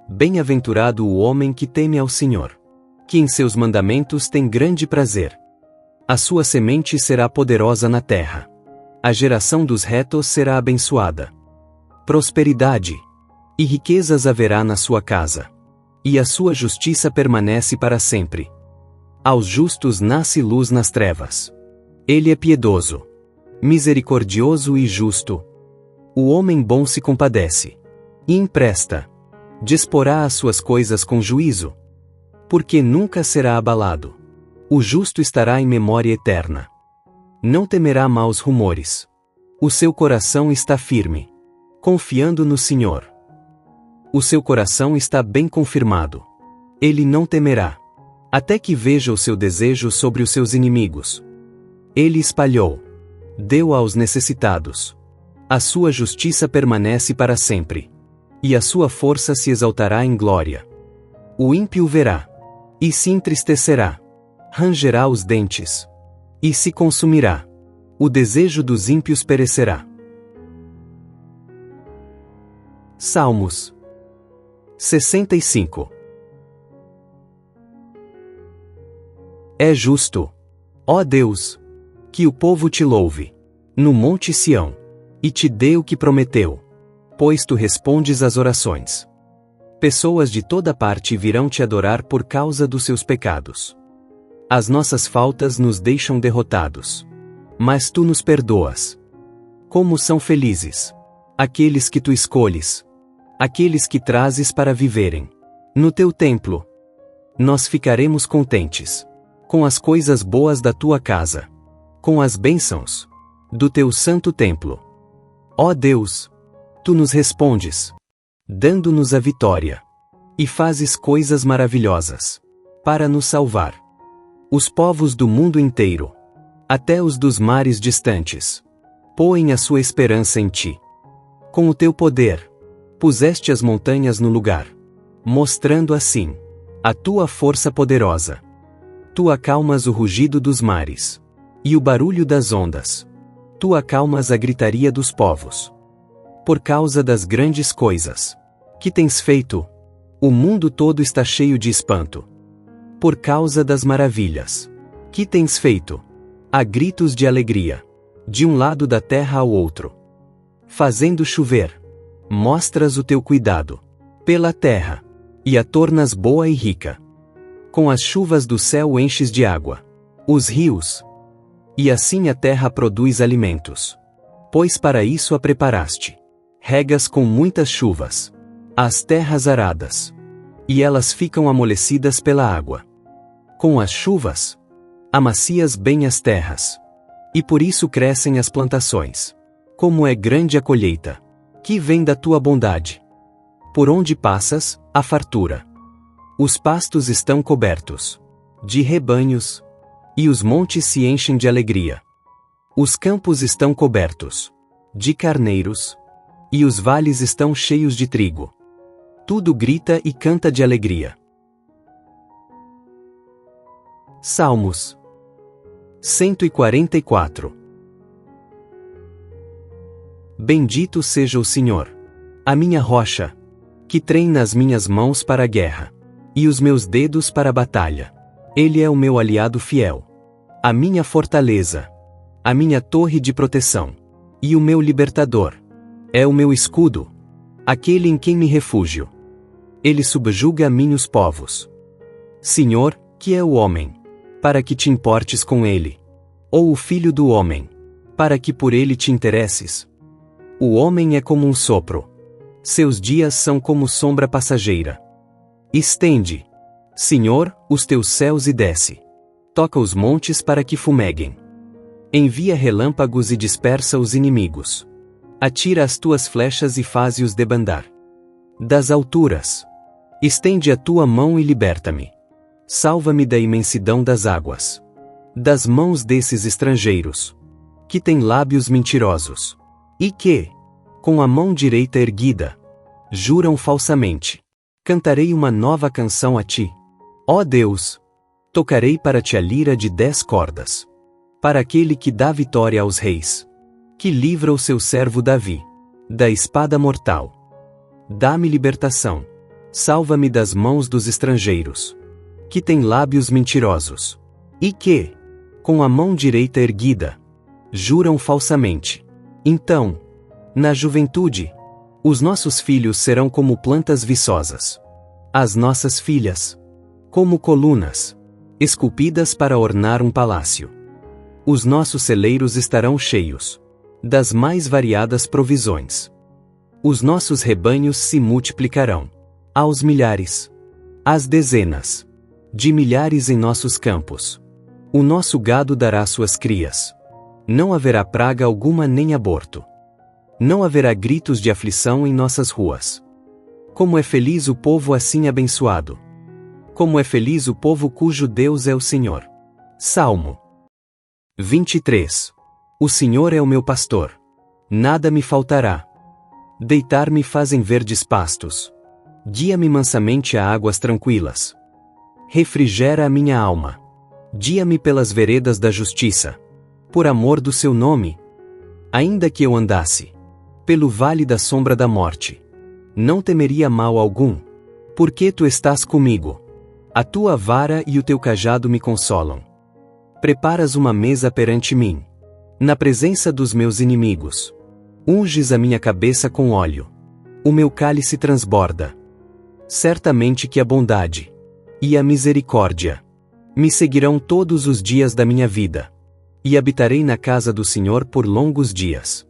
Bem-aventurado o homem que teme ao Senhor, que em seus mandamentos tem grande prazer. A sua semente será poderosa na terra. A geração dos retos será abençoada. Prosperidade e riquezas haverá na sua casa, e a sua justiça permanece para sempre. Aos justos nasce luz nas trevas. Ele é piedoso, misericordioso e justo. O homem bom se compadece e empresta. Disporá as suas coisas com juízo, porque nunca será abalado. O justo estará em memória eterna. Não temerá maus rumores. O seu coração está firme, confiando no Senhor. O seu coração está bem confirmado. Ele não temerá, até que veja o seu desejo sobre os seus inimigos. Ele espalhou, deu aos necessitados. A sua justiça permanece para sempre, e a sua força se exaltará em glória. O ímpio verá, e se entristecerá, rangerá os dentes, e se consumirá. O desejo dos ímpios perecerá. Salmos 65. É justo, ó Deus, que o povo te louve, no monte Sião, e te dê o que prometeu, pois tu respondes às orações. Pessoas de toda parte virão te adorar por causa dos seus pecados. As nossas faltas nos deixam derrotados, mas tu nos perdoas. Como são felizes aqueles que tu escolhes, aqueles que trazes para viverem no teu templo. Nós ficaremos contentes com as coisas boas da tua casa, com as bênçãos do teu santo templo. Ó Deus, tu nos respondes, dando-nos a vitória, e fazes coisas maravilhosas para nos salvar. Os povos do mundo inteiro, até os dos mares distantes, põem a sua esperança em ti. Com o teu poder, puseste as montanhas no lugar, mostrando assim a tua força poderosa. Tu acalmas o rugido dos mares e o barulho das ondas. Tu acalmas a gritaria dos povos. Por causa das grandes coisas que tens feito, o mundo todo está cheio de espanto. Por causa das maravilhas que tens feito, há gritos de alegria, de um lado da terra ao outro. Fazendo chover, mostras o teu cuidado pela terra, e a tornas boa e rica. Com as chuvas do céu enches de água os rios, e assim a terra produz alimentos. Pois para isso a preparaste. Regas com muitas chuvas as terras aradas, e elas ficam amolecidas pela água. Com as chuvas, amacias bem as terras, e por isso crescem as plantações. Como é grande a colheita que vem da tua bondade. Por onde passas, há fartura. Os pastos estão cobertos de rebanhos, e os montes se enchem de alegria. Os campos estão cobertos de carneiros, e os vales estão cheios de trigo. Tudo grita e canta de alegria. Salmos 144. Bendito seja o Senhor, a minha rocha, que treina as minhas mãos para a guerra, e os meus dedos para a batalha. Ele é o meu aliado fiel, a minha fortaleza, a minha torre de proteção, e o meu libertador. É o meu escudo, aquele em quem me refúgio. Ele subjuga a mim os povos. Senhor, que é o homem, para que te importes com ele? Ou o filho do homem, para que por ele te interesses? O homem é como um sopro. Seus dias são como sombra passageira. Estende, Senhor, os teus céus e desce. Toca os montes para que fumeguem. Envia relâmpagos e dispersa os inimigos. Atira as tuas flechas e faze-os debandar. Das alturas. Estende a tua mão e liberta-me. Salva-me da imensidão das águas. Das mãos desses estrangeiros. Que têm lábios mentirosos. E que, com a mão direita erguida, juram falsamente. Cantarei uma nova canção a ti. Ó Deus! Tocarei para ti a lira de 10 cordas. Para aquele que dá vitória aos reis. Que livra o seu servo Davi. Da espada mortal. Dá-me libertação. Salva-me das mãos dos estrangeiros. Que têm lábios mentirosos. E que, com a mão direita erguida, juram falsamente. Então, na juventude, os nossos filhos serão como plantas viçosas. As nossas filhas, como colunas, esculpidas para ornar um palácio. Os nossos celeiros estarão cheios das mais variadas provisões. Os nossos rebanhos se multiplicarão aos milhares, às dezenas, de milhares em nossos campos. O nosso gado dará suas crias. Não haverá praga alguma nem aborto. Não haverá gritos de aflição em nossas ruas. Como é feliz o povo assim abençoado! Como é feliz o povo cujo Deus é o Senhor! Salmo 23. O Senhor é o meu pastor. Nada me faltará. Deitar-me fazem verdes pastos. Guia-me mansamente a águas tranquilas. Refrigera a minha alma. Guia-me pelas veredas da justiça. Por amor do seu nome. Ainda que eu andasse pelo vale da sombra da morte, não temeria mal algum, porque tu estás comigo. A tua vara e o teu cajado me consolam. Preparas uma mesa perante mim, na presença dos meus inimigos. Unges a minha cabeça com óleo. O meu cálice transborda. Certamente que a bondade e a misericórdia me seguirão todos os dias da minha vida, e habitarei na casa do Senhor por longos dias.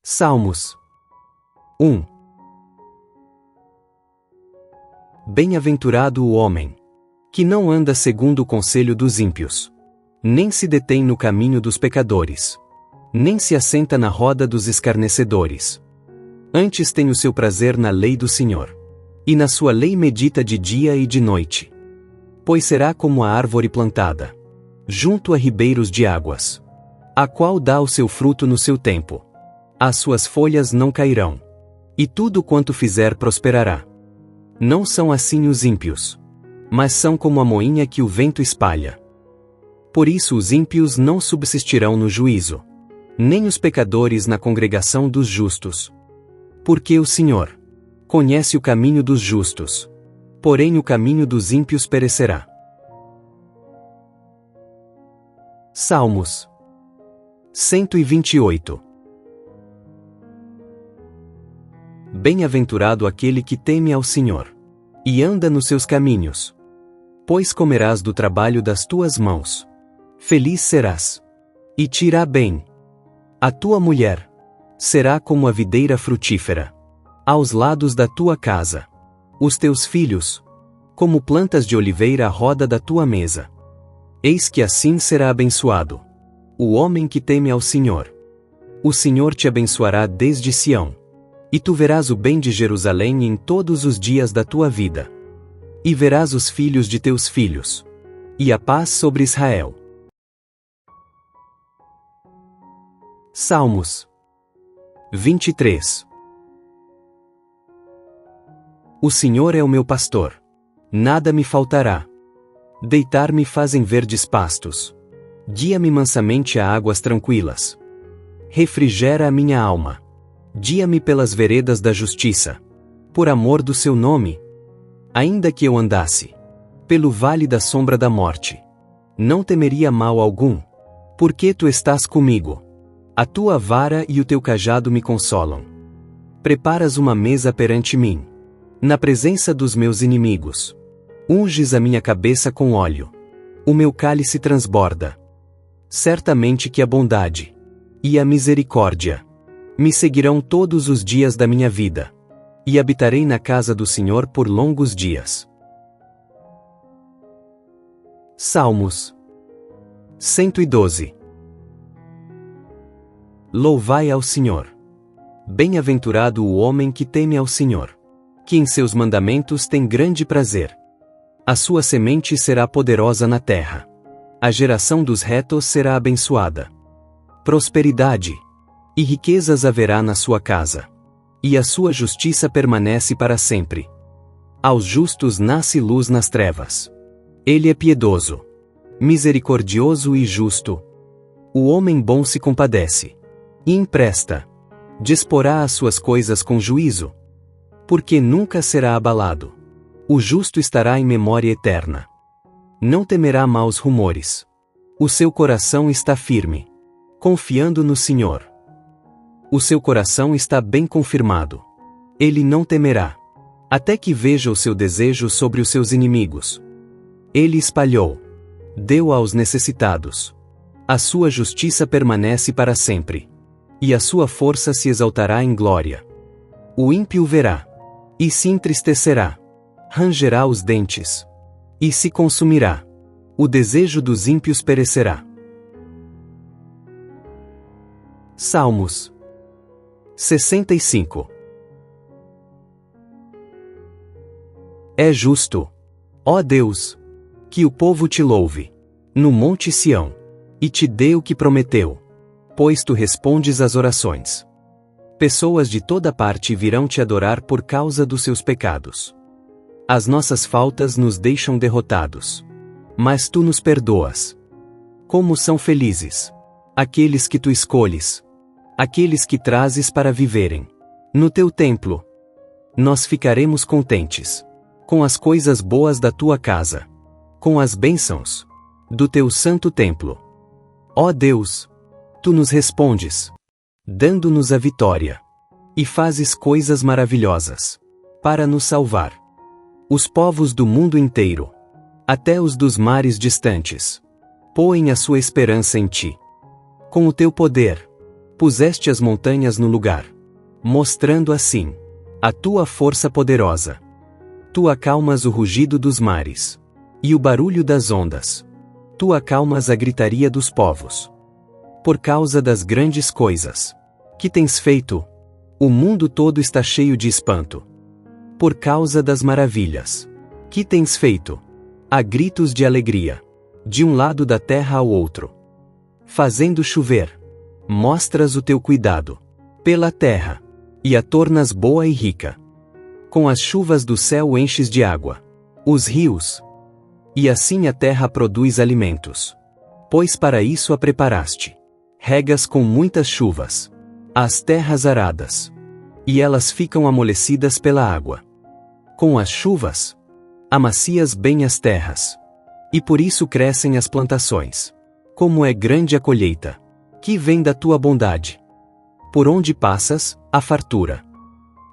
Salmos 1. Bem-aventurado o homem que não anda segundo o conselho dos ímpios, nem se detém no caminho dos pecadores, nem se assenta na roda dos escarnecedores. Antes tem o seu prazer na lei do Senhor, e na sua lei medita de dia e de noite. Pois será como a árvore plantada junto a ribeiros de águas, a qual dá o seu fruto no seu tempo. As suas folhas não cairão, e tudo quanto fizer prosperará. Não são assim os ímpios, mas são como a moinha que o vento espalha. Por isso os ímpios não subsistirão no juízo, nem os pecadores na congregação dos justos. Porque o Senhor conhece o caminho dos justos, porém o caminho dos ímpios perecerá. Salmos 128. Bem-aventurado aquele que teme ao Senhor, e anda nos seus caminhos. Pois comerás do trabalho das tuas mãos. Feliz serás, e te irá bem. A tua mulher será como a videira frutífera aos lados da tua casa. Os teus filhos, como plantas de oliveira à roda da tua mesa. Eis que assim será abençoado o homem que teme ao Senhor. O Senhor te abençoará desde Sião. E tu verás o bem de Jerusalém em todos os dias da tua vida. E verás os filhos de teus filhos. E a paz sobre Israel. Salmos 23. O Senhor é o meu pastor. Nada me faltará. Deitar-me fazem verdes pastos. Guia-me mansamente a águas tranquilas. Refrigera a minha alma. Guia-me pelas veredas da justiça. Por amor do seu nome. Ainda que eu andasse pelo vale da sombra da morte, não temeria mal algum, porque tu estás comigo. A tua vara e o teu cajado me consolam. Preparas uma mesa perante mim, na presença dos meus inimigos. Unges a minha cabeça com óleo. O meu cálice transborda. Certamente que a bondade e a misericórdia me seguirão todos os dias da minha vida, e habitarei na casa do Senhor por longos dias. Salmos 112. Louvai ao Senhor. Bem-aventurado o homem que teme ao Senhor, que em seus mandamentos tem grande prazer. A sua semente será poderosa na terra. A geração dos retos será abençoada. Prosperidade e riquezas haverá na sua casa, e a sua justiça permanece para sempre. Aos justos nasce luz nas trevas. Ele é piedoso, misericordioso e justo. O homem bom se compadece e empresta. Disporá as suas coisas com juízo, porque nunca será abalado. O justo estará em memória eterna. Não temerá maus rumores. O seu coração está firme, confiando no Senhor. O seu coração está bem confirmado. Ele não temerá, até que veja o seu desejo sobre os seus inimigos. Ele espalhou, deu aos necessitados. A sua justiça permanece para sempre, e a sua força se exaltará em glória. O ímpio verá, e se entristecerá, rangerá os dentes, e se consumirá. O desejo dos ímpios perecerá. Salmos 65. É justo, ó Deus, que o povo te louve, no monte Sião, e te dê o que prometeu, pois tu respondes às orações. Pessoas de toda parte virão te adorar por causa dos seus pecados. As nossas faltas nos deixam derrotados, mas tu nos perdoas. Como são felizes aqueles que tu escolhes, aqueles que trazes para viverem no teu templo. Nós ficaremos contentes com as coisas boas da tua casa, com as bênçãos do teu santo templo. Ó Deus, tu nos respondes, dando-nos a vitória, e fazes coisas maravilhosas para nos salvar. Os povos do mundo inteiro, até os dos mares distantes, põem a sua esperança em ti. Com o teu poder, puseste as montanhas no lugar, mostrando assim a tua força poderosa. Tu acalmas o rugido dos mares e o barulho das ondas. Tu acalmas a gritaria dos povos. Por causa das grandes coisas que tens feito, o mundo todo está cheio de espanto. Por causa das maravilhas que tens feito, há gritos de alegria, de um lado da terra ao outro. Fazendo chover, mostras o teu cuidado pela terra, e a tornas boa e rica. Com as chuvas do céu enches de água os rios, e assim a terra produz alimentos. Pois para isso a preparaste. Regas com muitas chuvas as terras aradas, e elas ficam amolecidas pela água. Com as chuvas, amacias bem as terras, e por isso crescem as plantações. Como é grande a colheita que vem da tua bondade. Por onde passas, há fartura.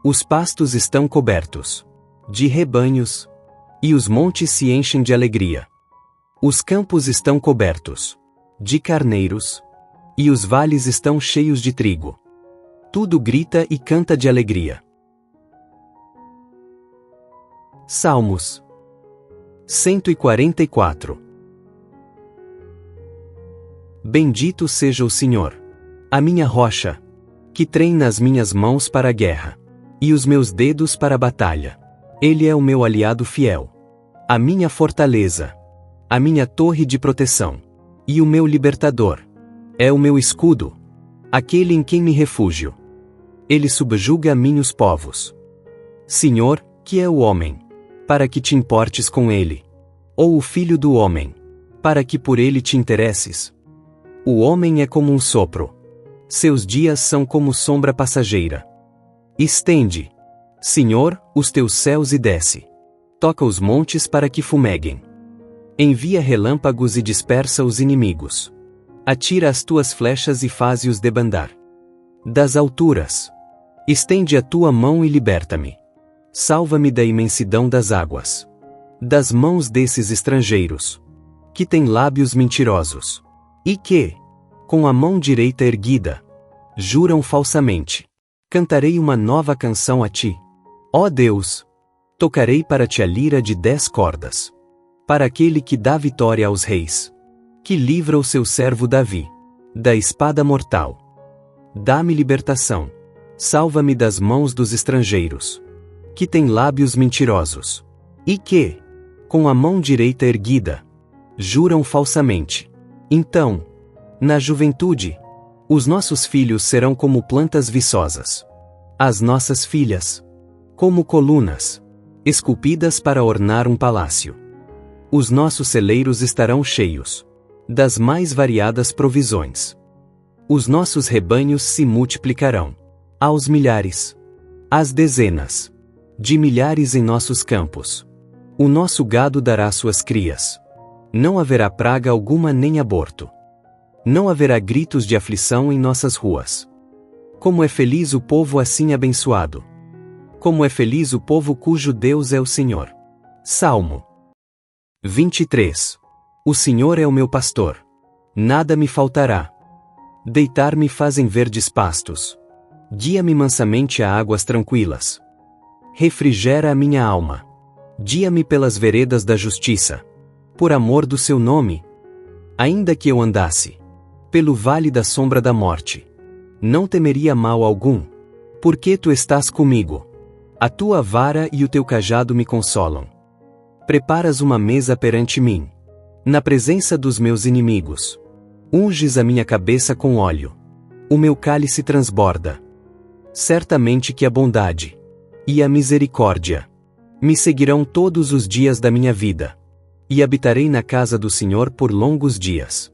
Os pastos estão cobertos de rebanhos, e os montes se enchem de alegria. Os campos estão cobertos de carneiros, e os vales estão cheios de trigo. Tudo grita e canta de alegria. Salmos 144. Bendito seja o Senhor, a minha rocha, que treina as minhas mãos para a guerra, e os meus dedos para a batalha. Ele é o meu aliado fiel, a minha fortaleza, a minha torre de proteção, e o meu libertador. É o meu escudo, aquele em quem me refúgio. Ele subjuga a mim os povos. Senhor, que é o homem, para que te importes com ele? Ou o filho do homem, para que por ele te interesses? O homem é como um sopro. Seus dias são como sombra passageira. Estende, Senhor, os teus céus e desce. Toca os montes para que fumeguem. Envia relâmpagos e dispersa os inimigos. Atira as tuas flechas e faze-os debandar. Das alturas, estende a tua mão e liberta-me. Salva-me da imensidão das águas. das mãos desses estrangeiros, que têm lábios mentirosos, e que, com a mão direita erguida, juram falsamente. Cantarei uma nova canção a ti, ó Deus. Tocarei para ti a lira de 10 cordas. Para aquele que dá vitória aos reis, que livra o seu servo Davi da espada mortal. Dá-me libertação. Salva-me das mãos dos estrangeiros, que têm lábios mentirosos, e que, com a mão direita erguida, juram falsamente. Então, na juventude, os nossos filhos serão como plantas viçosas, as nossas filhas, como colunas, esculpidas para ornar um palácio. Os nossos celeiros estarão cheios das mais variadas provisões. Os nossos rebanhos se multiplicarão aos milhares, às dezenas de milhares em nossos campos. O nosso gado dará suas crias. Não haverá praga alguma nem aborto. Não haverá gritos de aflição em nossas ruas. Como é feliz o povo assim abençoado! Como é feliz o povo cujo Deus é o Senhor! Salmo 23. O Senhor é o meu pastor. Nada me faltará. Deitar-me fazem verdes pastos. Guia-me mansamente a águas tranquilas. Refrigera a minha alma. Guia-me pelas veredas da justiça, por amor do seu nome. Ainda que eu andasse pelo vale da sombra da morte, não temeria mal algum, porque tu estás comigo. A tua vara e o teu cajado me consolam. Preparas uma mesa perante mim, na presença dos meus inimigos. Unges a minha cabeça com óleo. O meu cálice transborda. Certamente que a bondade e a misericórdia me seguirão todos os dias da minha vida, e habitarei na casa do Senhor por longos dias.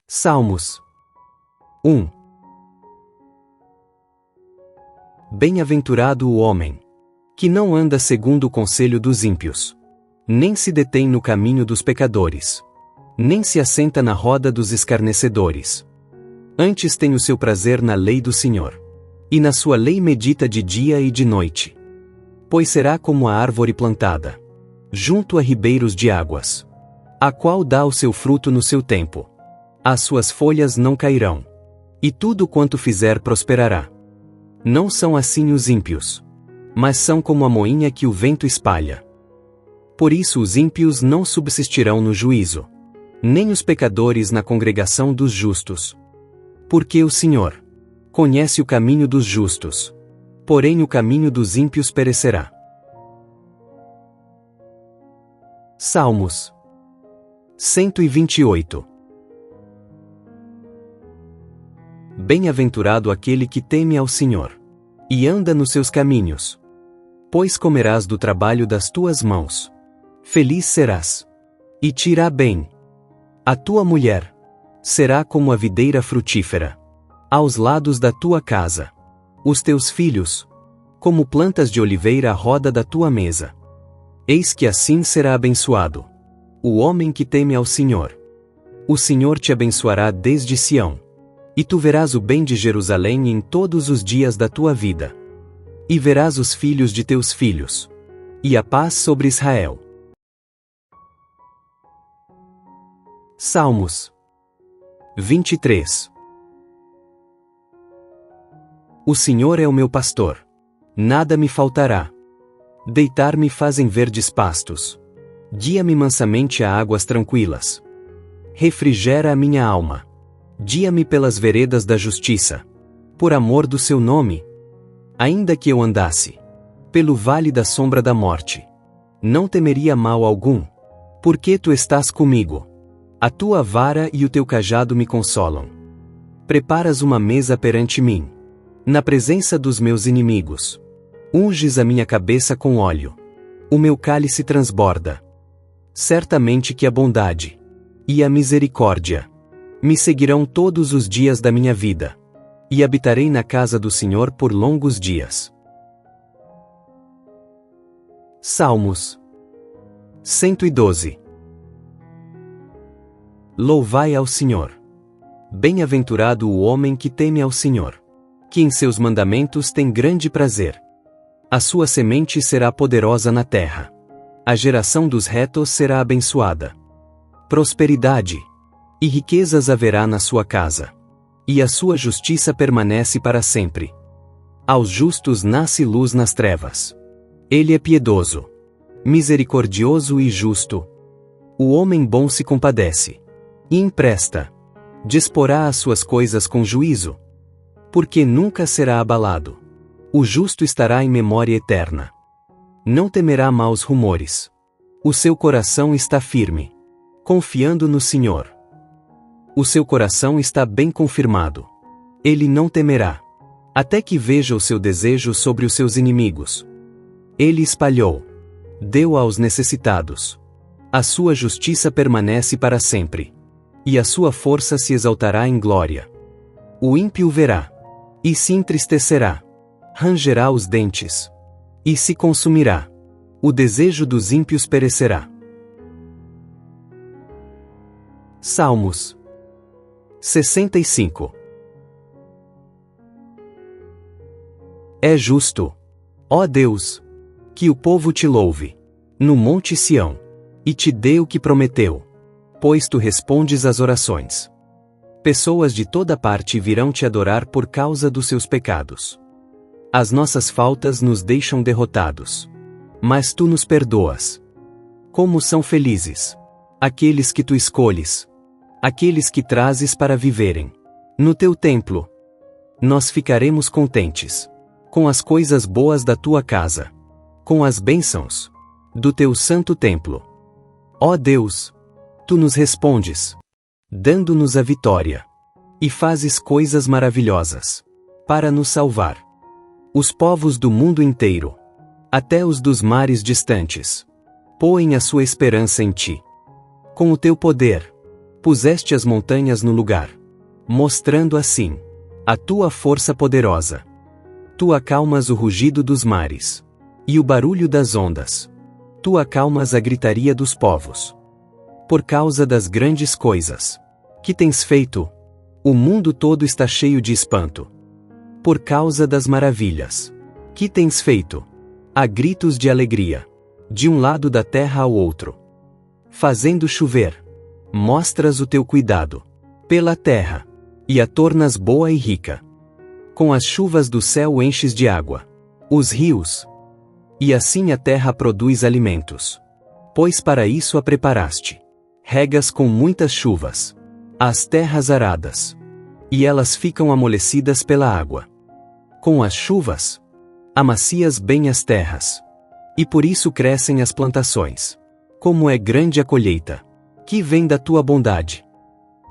Salmos 1. Bem-aventurado o homem que não anda segundo o conselho dos ímpios, nem se detém no caminho dos pecadores, nem se assenta na roda dos escarnecedores. Antes tem o seu prazer na lei do Senhor, e na sua lei medita de dia e de noite. Pois será como a árvore plantada junto a ribeiros de águas, a qual dá o seu fruto no seu tempo. As suas folhas não cairão, e tudo quanto fizer prosperará. Não são assim os ímpios, mas são como a moinha que o vento espalha. Por isso os ímpios não subsistirão no juízo, nem os pecadores na congregação dos justos. Porque o Senhor conhece o caminho dos justos, porém o caminho dos ímpios perecerá. Salmos 128. Bem-aventurado aquele que teme ao Senhor, e anda nos seus caminhos. Pois comerás do trabalho das tuas mãos. Feliz serás, e te irá bem. A tua mulher será como a videira frutífera aos lados da tua casa. Os teus filhos, como plantas de oliveira à roda da tua mesa. Eis que assim será abençoado o homem que teme ao Senhor. O Senhor te abençoará desde Sião, e tu verás o bem de Jerusalém em todos os dias da tua vida. E verás os filhos de teus filhos, e a paz sobre Israel. Salmos 23. O Senhor é o meu pastor. Nada me faltará. Deitar-me fazem verdes pastos. Guia-me mansamente a águas tranquilas. Refrigera a minha alma. Guia-me pelas veredas da justiça, por amor do seu nome. Ainda que eu andasse pelo vale da sombra da morte, não temeria mal algum, porque tu estás comigo. A tua vara e o teu cajado me consolam. Preparas uma mesa perante mim, na presença dos meus inimigos. Unges a minha cabeça com óleo. O meu cálice transborda. Certamente que a bondade e a misericórdia me seguirão todos os dias da minha vida, e habitarei na casa do Senhor por longos dias. Salmos 112. Louvai ao Senhor. Bem-aventurado o homem que teme ao Senhor, que em seus mandamentos tem grande prazer. A sua semente será poderosa na terra. A geração dos retos será abençoada. Prosperidade e riquezas haverá na sua casa, e a sua justiça permanece para sempre. Aos justos nasce luz nas trevas. Ele é piedoso, misericordioso e justo. O homem bom se compadece e empresta. Disporá as suas coisas com juízo, porque nunca será abalado. O justo estará em memória eterna. Não temerá maus rumores. O seu coração está firme, confiando no Senhor. O seu coração está bem confirmado. Ele não temerá, até que veja o seu desejo sobre os seus inimigos. Ele espalhou, deu aos necessitados. A sua justiça permanece para sempre, e a sua força se exaltará em glória. O ímpio verá, e se entristecerá, rangerá os dentes, e se consumirá. O desejo dos ímpios perecerá. Salmos 65. É justo, ó Deus, que o povo te louve, no monte Sião, e te dê o que prometeu, pois tu respondes às orações. Pessoas de toda parte virão te adorar por causa dos seus pecados. As nossas faltas nos deixam derrotados, mas tu nos perdoas. Como são felizes aqueles que tu escolhes, aqueles que trazes para viverem no teu templo. Nós ficaremos contentes com as coisas boas da tua casa, com as bênçãos do teu santo templo. Ó Deus, tu nos respondes, dando-nos a vitória, e fazes coisas maravilhosas para nos salvar. Os povos do mundo inteiro, até os dos mares distantes, põem a sua esperança em ti. Com o teu poder, puseste as montanhas no lugar, mostrando assim a tua força poderosa. Tu acalmas o rugido dos mares e o barulho das ondas. Tu acalmas a gritaria dos povos. Por causa das grandes coisas que tens feito, o mundo todo está cheio de espanto. Por causa das maravilhas que tens feito, há gritos de alegria, de um lado da terra ao outro. Fazendo chover, mostras o teu cuidado pela terra, e a tornas boa e rica. Com as chuvas do céu enches de água os rios, e assim a terra produz alimentos. Pois para isso a preparaste. Regas com muitas chuvas as terras aradas, e elas ficam amolecidas pela água. Com as chuvas, amacias bem as terras, e por isso crescem as plantações. Como é grande a colheita que vem da tua bondade.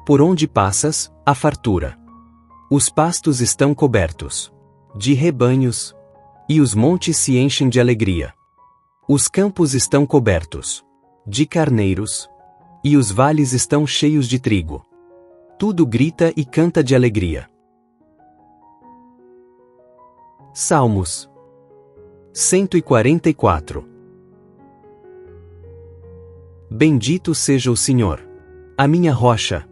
Por onde passas, há fartura. Os pastos estão cobertos de rebanhos, e os montes se enchem de alegria. Os campos estão cobertos de carneiros, e os vales estão cheios de trigo. Tudo grita e canta de alegria. Salmos 144. Bendito seja o Senhor, a minha rocha,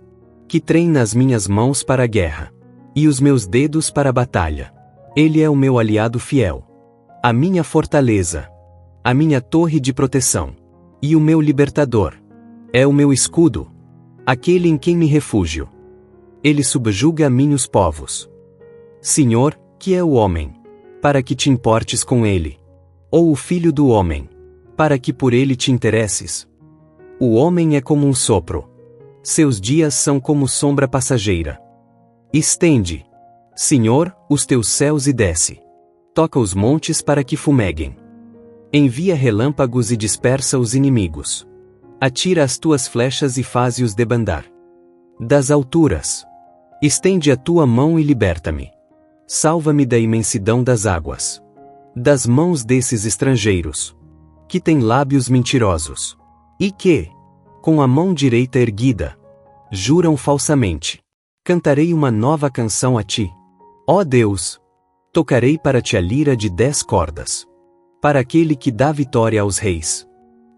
que treina as minhas mãos para a guerra, e os meus dedos para a batalha. Ele é o meu aliado fiel, a minha fortaleza, a minha torre de proteção, e o meu libertador. É o meu escudo, aquele em quem me refúgio. Ele subjuga a mim os povos. Senhor, que é o homem, para que te importes com ele? Ou o filho do homem, para que por ele te interesses? O homem é como um sopro. Seus dias são como sombra passageira. Estende, Senhor, os teus céus e desce. Toca os montes para que fumeguem. Envia relâmpagos e dispersa os inimigos. Atira as tuas flechas e faze-os debandar. Das alturas, estende a tua mão e liberta-me. Salva-me da imensidão das águas, das mãos desses estrangeiros, que têm lábios mentirosos, e que, com a mão direita erguida, juram falsamente. Cantarei uma nova canção a ti. Ó Deus, tocarei para ti a lira de 10 cordas. Para aquele que dá vitória aos reis,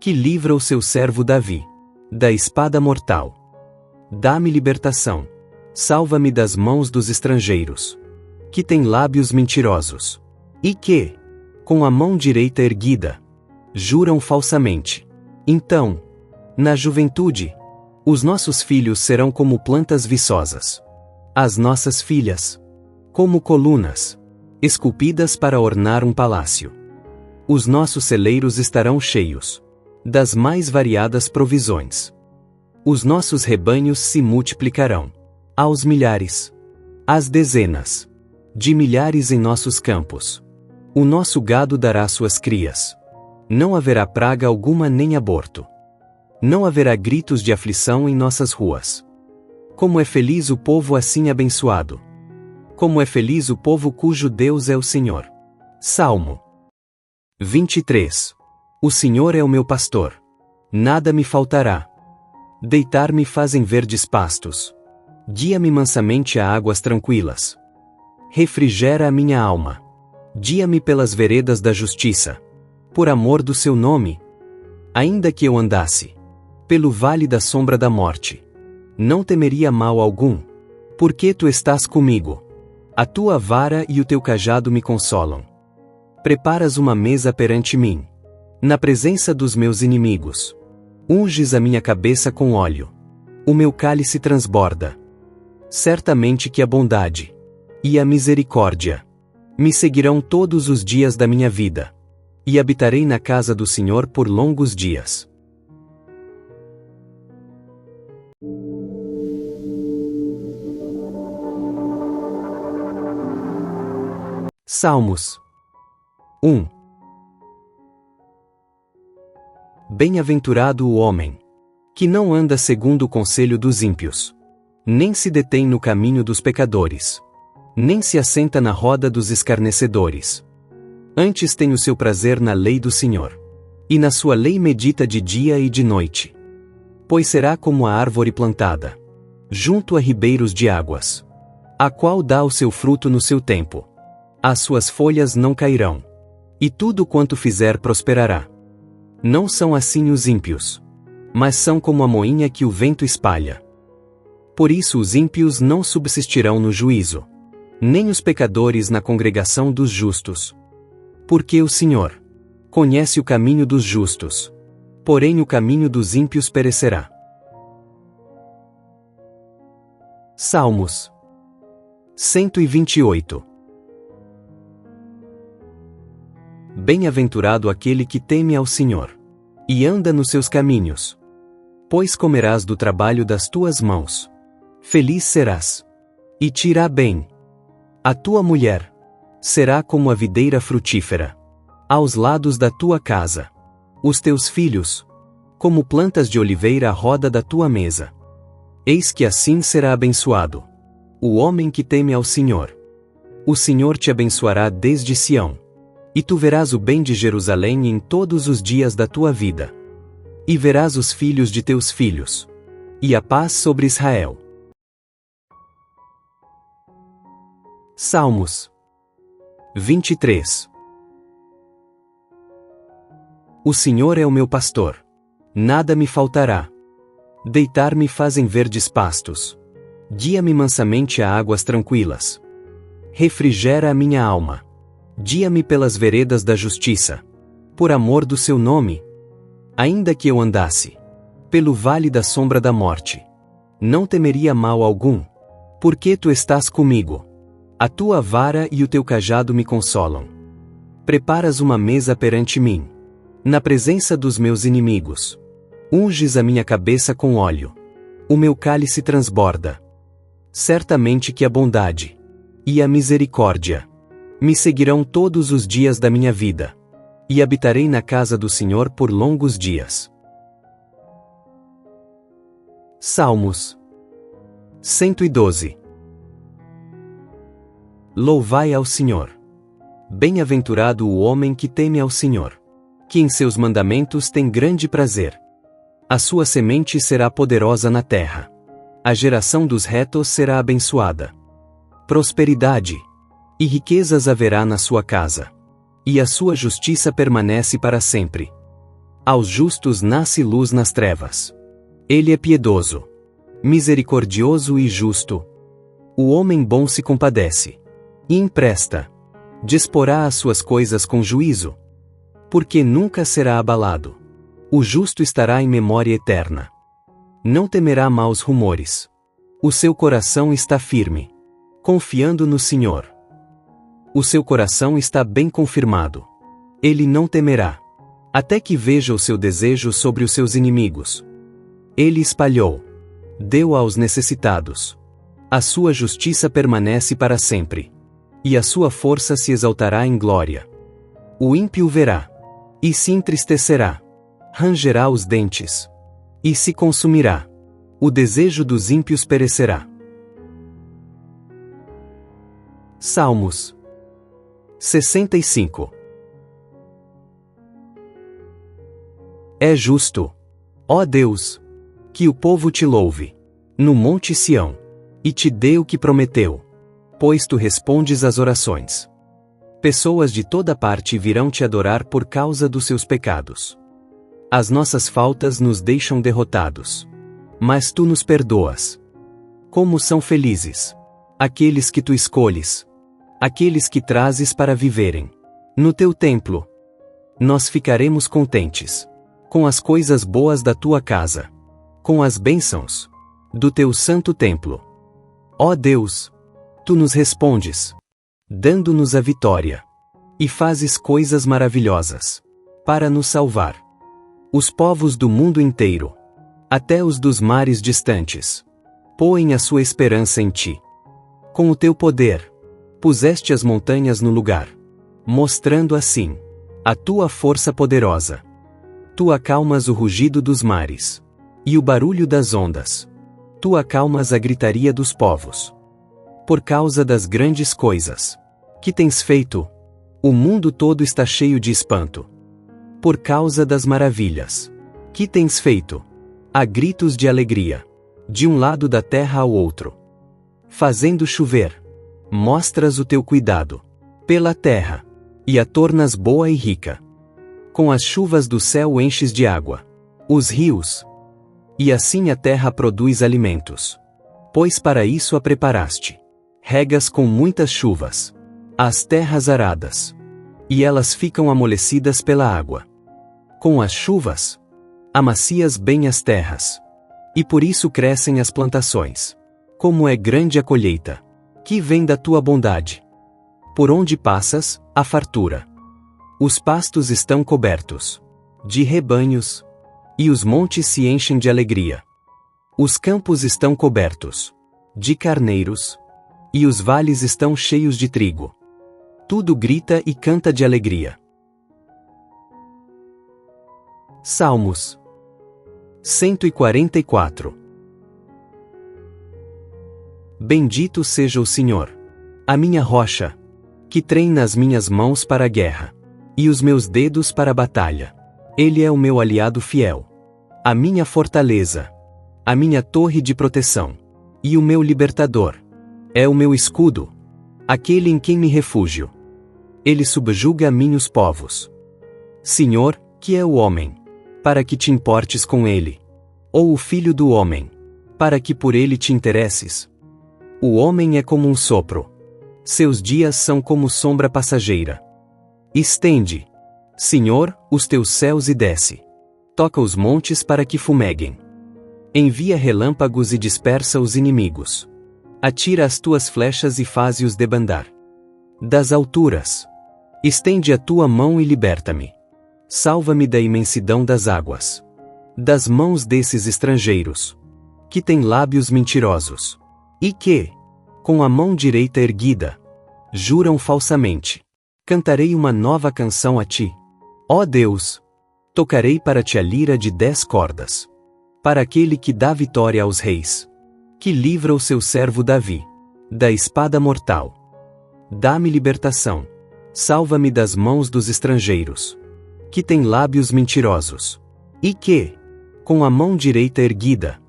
que livra o seu servo Davi da espada mortal. Dá-me libertação, Salva-me das mãos dos estrangeiros, que têm lábios mentirosos, e que, com a mão direita erguida, juram falsamente. Então, na juventude, os nossos filhos serão como plantas viçosas. As nossas filhas, como colunas, esculpidas para ornar um palácio. Os nossos celeiros estarão cheios das mais variadas provisões. Os nossos rebanhos se multiplicarão aos milhares, às dezenas de milhares em nossos campos. O nosso gado dará suas crias. Não haverá praga alguma nem aborto. Não haverá gritos de aflição em nossas ruas. Como é feliz o povo assim abençoado! Como é feliz o povo cujo Deus é o Senhor! Salmo 23. O Senhor é o meu pastor. Nada me faltará. Deitar-me fazem verdes pastos. Guia-me mansamente a águas tranquilas. Refrigera a minha alma. Guia-me pelas veredas da justiça. Por amor do seu nome. Ainda que eu andasse pelo vale da sombra da morte, não temeria mal algum, porque tu estás comigo. A tua vara e o teu cajado me consolam. Preparas uma mesa perante mim, na presença dos meus inimigos. Unges a minha cabeça com óleo. O meu cálice transborda. Certamente que a bondade e a misericórdia me seguirão todos os dias da minha vida, e habitarei na casa do Senhor por longos dias. Salmos 1. Bem-aventurado o homem que não anda segundo o conselho dos ímpios, nem se detém no caminho dos pecadores, nem se assenta na roda dos escarnecedores. Antes tem o seu prazer na lei do Senhor, e na sua lei medita de dia e de noite. Pois será como a árvore plantada junto a ribeiros de águas, a qual dá o seu fruto no seu tempo. As suas folhas não cairão, e tudo quanto fizer prosperará. Não são assim os ímpios, mas são como a moinha que o vento espalha. Por isso os ímpios não subsistirão no juízo, nem os pecadores na congregação dos justos. Porque o Senhor conhece o caminho dos justos, porém o caminho dos ímpios perecerá. Salmos 128. Bem-aventurado aquele que teme ao Senhor, e anda nos seus caminhos. Pois comerás do trabalho das tuas mãos. Feliz serás, e te irá bem. A tua mulher será como a videira frutífera aos lados da tua casa. Os teus filhos, como plantas de oliveira à roda da tua mesa. Eis que assim será abençoado o homem que teme ao Senhor. O Senhor te abençoará desde Sião, e tu verás o bem de Jerusalém em todos os dias da tua vida. E verás os filhos de teus filhos, e a paz sobre Israel. Salmos 23. O Senhor é o meu pastor. Nada me faltará. Deitar-me fazem verdes pastos. Guia-me mansamente a águas tranquilas. Refrigera a minha alma. Guia-me pelas veredas da justiça. Por amor do seu nome. Ainda que eu andasse pelo vale da sombra da morte, não temeria mal algum, porque tu estás comigo. A tua vara e o teu cajado me consolam. Preparas uma mesa perante mim, na presença dos meus inimigos. Unges a minha cabeça com óleo. O meu cálice transborda. Certamente que a bondade e a misericórdia me seguirão todos os dias da minha vida, e habitarei na casa do Senhor por longos dias. Salmos 112. Louvai ao Senhor. Bem-aventurado o homem que teme ao Senhor, que em seus mandamentos tem grande prazer. A sua semente será poderosa na terra. A geração dos retos será abençoada. Prosperidade e riquezas haverá na sua casa, e a sua justiça permanece para sempre. Aos justos nasce luz nas trevas. Ele é piedoso, misericordioso e justo, O homem bom se compadece e empresta. Disporá as suas coisas com juízo, porque nunca será abalado. O justo estará em memória eterna. Não temerá maus rumores. O seu coração está firme, confiando no Senhor. O seu coração está bem confirmado. Ele não temerá, até que veja o seu desejo sobre os seus inimigos. Ele espalhou, deu aos necessitados. A sua justiça permanece para sempre, e a sua força se exaltará em glória. O ímpio verá, e se entristecerá, rangerá os dentes, e se consumirá. O desejo dos ímpios perecerá. Salmos 65. É justo, ó Deus, que o povo te louve, no monte Sião, e te dê o que prometeu, pois tu respondes às orações. Pessoas de toda parte virão te adorar por causa dos seus pecados. As nossas faltas nos deixam derrotados, mas tu nos perdoas. Como são felizes aqueles que tu escolhes, aqueles que trazes para viverem no teu templo. Nós ficaremos contentes com as coisas boas da tua casa, com as bênçãos do teu santo templo. Ó Deus, tu nos respondes, dando-nos a vitória, e fazes coisas maravilhosas para nos salvar. Os povos do mundo inteiro, até os dos mares distantes, põem a sua esperança em ti. Com o teu poder, puseste as montanhas no lugar, mostrando assim a tua força poderosa. Tu acalmas o rugido dos mares e o barulho das ondas. Tu acalmas a gritaria dos povos. Por causa das grandes coisas que tens feito, o mundo todo está cheio de espanto. Por causa das maravilhas que tens feito, há gritos de alegria, de um lado da terra ao outro. Fazendo chover, mostras o teu cuidado pela terra, e a tornas boa e rica. Com as chuvas do céu enches de água os rios, e assim a terra produz alimentos. Pois para isso a preparaste. Regas com muitas chuvas as terras aradas, e elas ficam amolecidas pela água. Com as chuvas, amacias bem as terras, e por isso crescem as plantações. Como é grande a colheita que vem da tua bondade. Por onde passas, há fartura. Os pastos estão cobertos de rebanhos, e os montes se enchem de alegria. Os campos estão cobertos de carneiros, e os vales estão cheios de trigo. Tudo grita e canta de alegria. Salmos 144. Bendito seja o Senhor, a minha rocha, que treina as minhas mãos para a guerra, e os meus dedos para a batalha. Ele é o meu aliado fiel, a minha fortaleza, a minha torre de proteção, e o meu libertador. É o meu escudo, aquele em quem me refúgio. Ele subjuga a mim os povos. Senhor, que é o homem, para que te importes com ele? Ou o filho do homem, para que por ele te interesses? O homem é como um sopro. Seus dias são como sombra passageira. Estende, Senhor, os teus céus e desce. Toca os montes para que fumeguem. Envia relâmpagos e dispersa os inimigos. Atira as tuas flechas e faze-os debandar. Das alturas, estende a tua mão e liberta-me. Salva-me da imensidão das águas, das mãos desses estrangeiros, que têm lábios mentirosos, e que, com a mão direita erguida, juram falsamente. Cantarei uma nova canção a ti. Ó Deus, tocarei para ti a lira de 10 cordas. Para aquele que dá vitória aos reis, que livra o seu servo Davi da espada mortal. Dá-me libertação, salva-me das mãos dos estrangeiros, que têm lábios mentirosos, e que, com a mão direita erguida,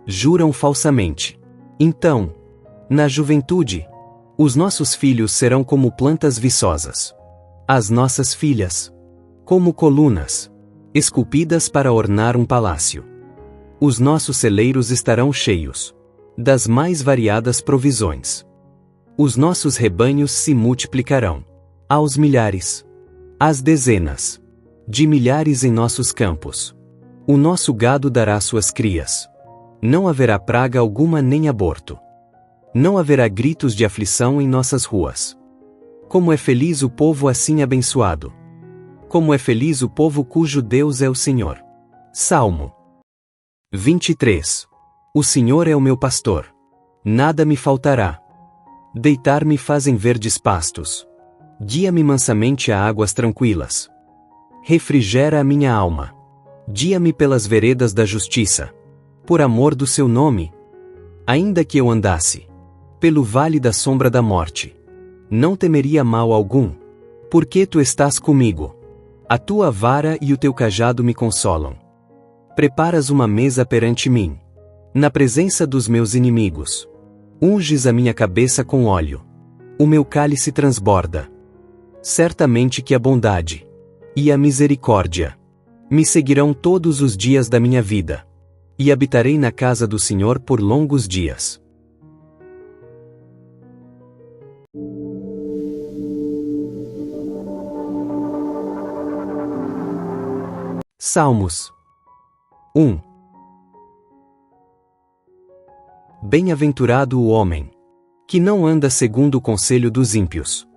juram falsamente. Então, na juventude, os nossos filhos serão como plantas viçosas. As nossas filhas, como colunas, esculpidas para ornar um palácio. Os nossos celeiros estarão cheios das mais variadas provisões. Os nossos rebanhos se multiplicarão, aos milhares, às dezenas, de milhares em nossos campos. O nosso gado dará suas crias. Não haverá praga alguma nem aborto. Não haverá gritos de aflição em nossas ruas. Como é feliz o povo assim abençoado! Como é feliz o povo cujo Deus é o Senhor! Salmo 23. O Senhor é o meu pastor. Nada me faltará. Deitar-me fazem verdes pastos. Guia-me mansamente a águas tranquilas. Refrigera a minha alma. Guia-me pelas veredas da justiça. Por amor do seu nome. Ainda que eu andasse pelo vale da sombra da morte, não temeria mal algum, porque tu estás comigo. A tua vara e o teu cajado me consolam. Preparas uma mesa perante mim, na presença dos meus inimigos. Unges a minha cabeça com óleo. O meu cálice transborda. Certamente que a bondade e a misericórdia me seguirão todos os dias da minha vida, e habitarei na casa do Senhor por longos dias. Salmos 1. Bem-aventurado o homem que não anda segundo o conselho dos ímpios,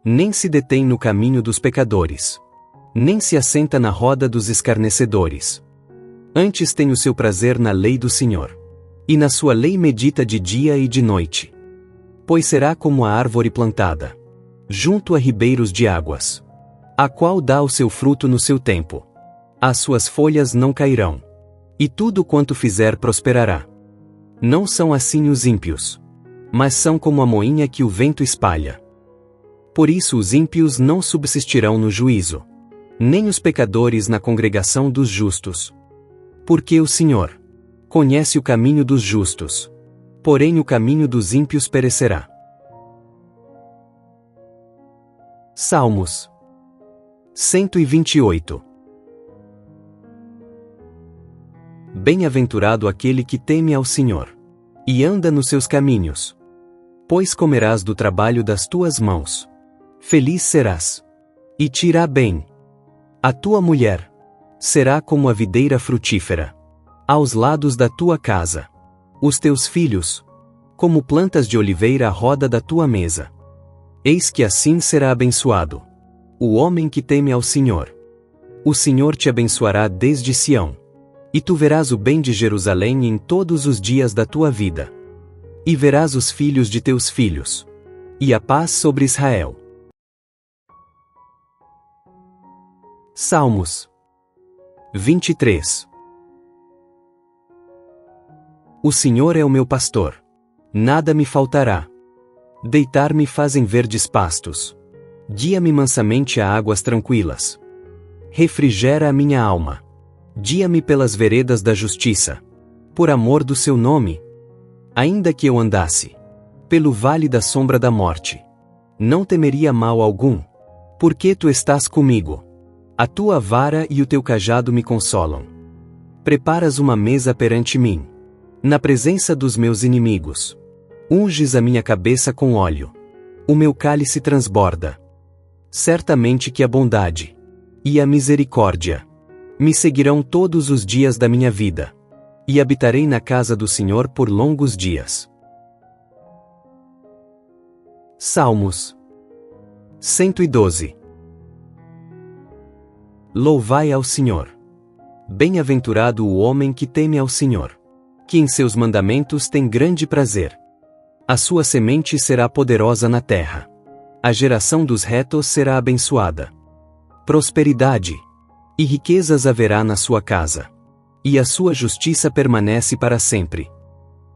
nem se detém no caminho dos pecadores, nem se assenta na roda dos escarnecedores. Antes tem o seu prazer na lei do Senhor, e na sua lei medita de dia e de noite. Pois será como a árvore plantada junto a ribeiros de águas, a qual dá o seu fruto no seu tempo. As suas folhas não cairão, e tudo quanto fizer prosperará. Não são assim os ímpios, mas são como a moinha que o vento espalha. Por isso os ímpios não subsistirão no juízo, nem os pecadores na congregação dos justos. Porque o Senhor conhece o caminho dos justos, porém o caminho dos ímpios perecerá. Salmos 128. Bem-aventurado aquele que teme ao Senhor, e anda nos seus caminhos. Pois comerás do trabalho das tuas mãos. Feliz serás, e te irá bem. A tua mulher será como a videira frutífera aos lados da tua casa. Os teus filhos, como plantas de oliveira à roda da tua mesa. Eis que assim será abençoado o homem que teme ao Senhor. O Senhor te abençoará desde Sião. E tu verás o bem de Jerusalém em todos os dias da tua vida. E verás os filhos de teus filhos. E a paz sobre Israel. Salmos 23. O Senhor é o meu pastor. Nada me faltará. Deitar-me fazem verdes pastos. Guia-me mansamente a águas tranquilas. Refrigera a minha alma. Guia-me pelas veredas da justiça. Por amor do seu nome. Ainda que eu andasse pelo vale da sombra da morte, não temeria mal algum, porque tu estás comigo. A tua vara e o teu cajado me consolam. Preparas uma mesa perante mim, na presença dos meus inimigos. Unges a minha cabeça com óleo. O meu cálice transborda. Certamente que a bondade e a misericórdia me seguirão todos os dias da minha vida, e habitarei na casa do Senhor por longos dias. Salmos 112. Louvai ao Senhor. Bem-aventurado o homem que teme ao Senhor, que em seus mandamentos tem grande prazer. A sua semente será poderosa na terra. A geração dos retos será abençoada. Prosperidade e riquezas haverá na sua casa, e a sua justiça permanece para sempre.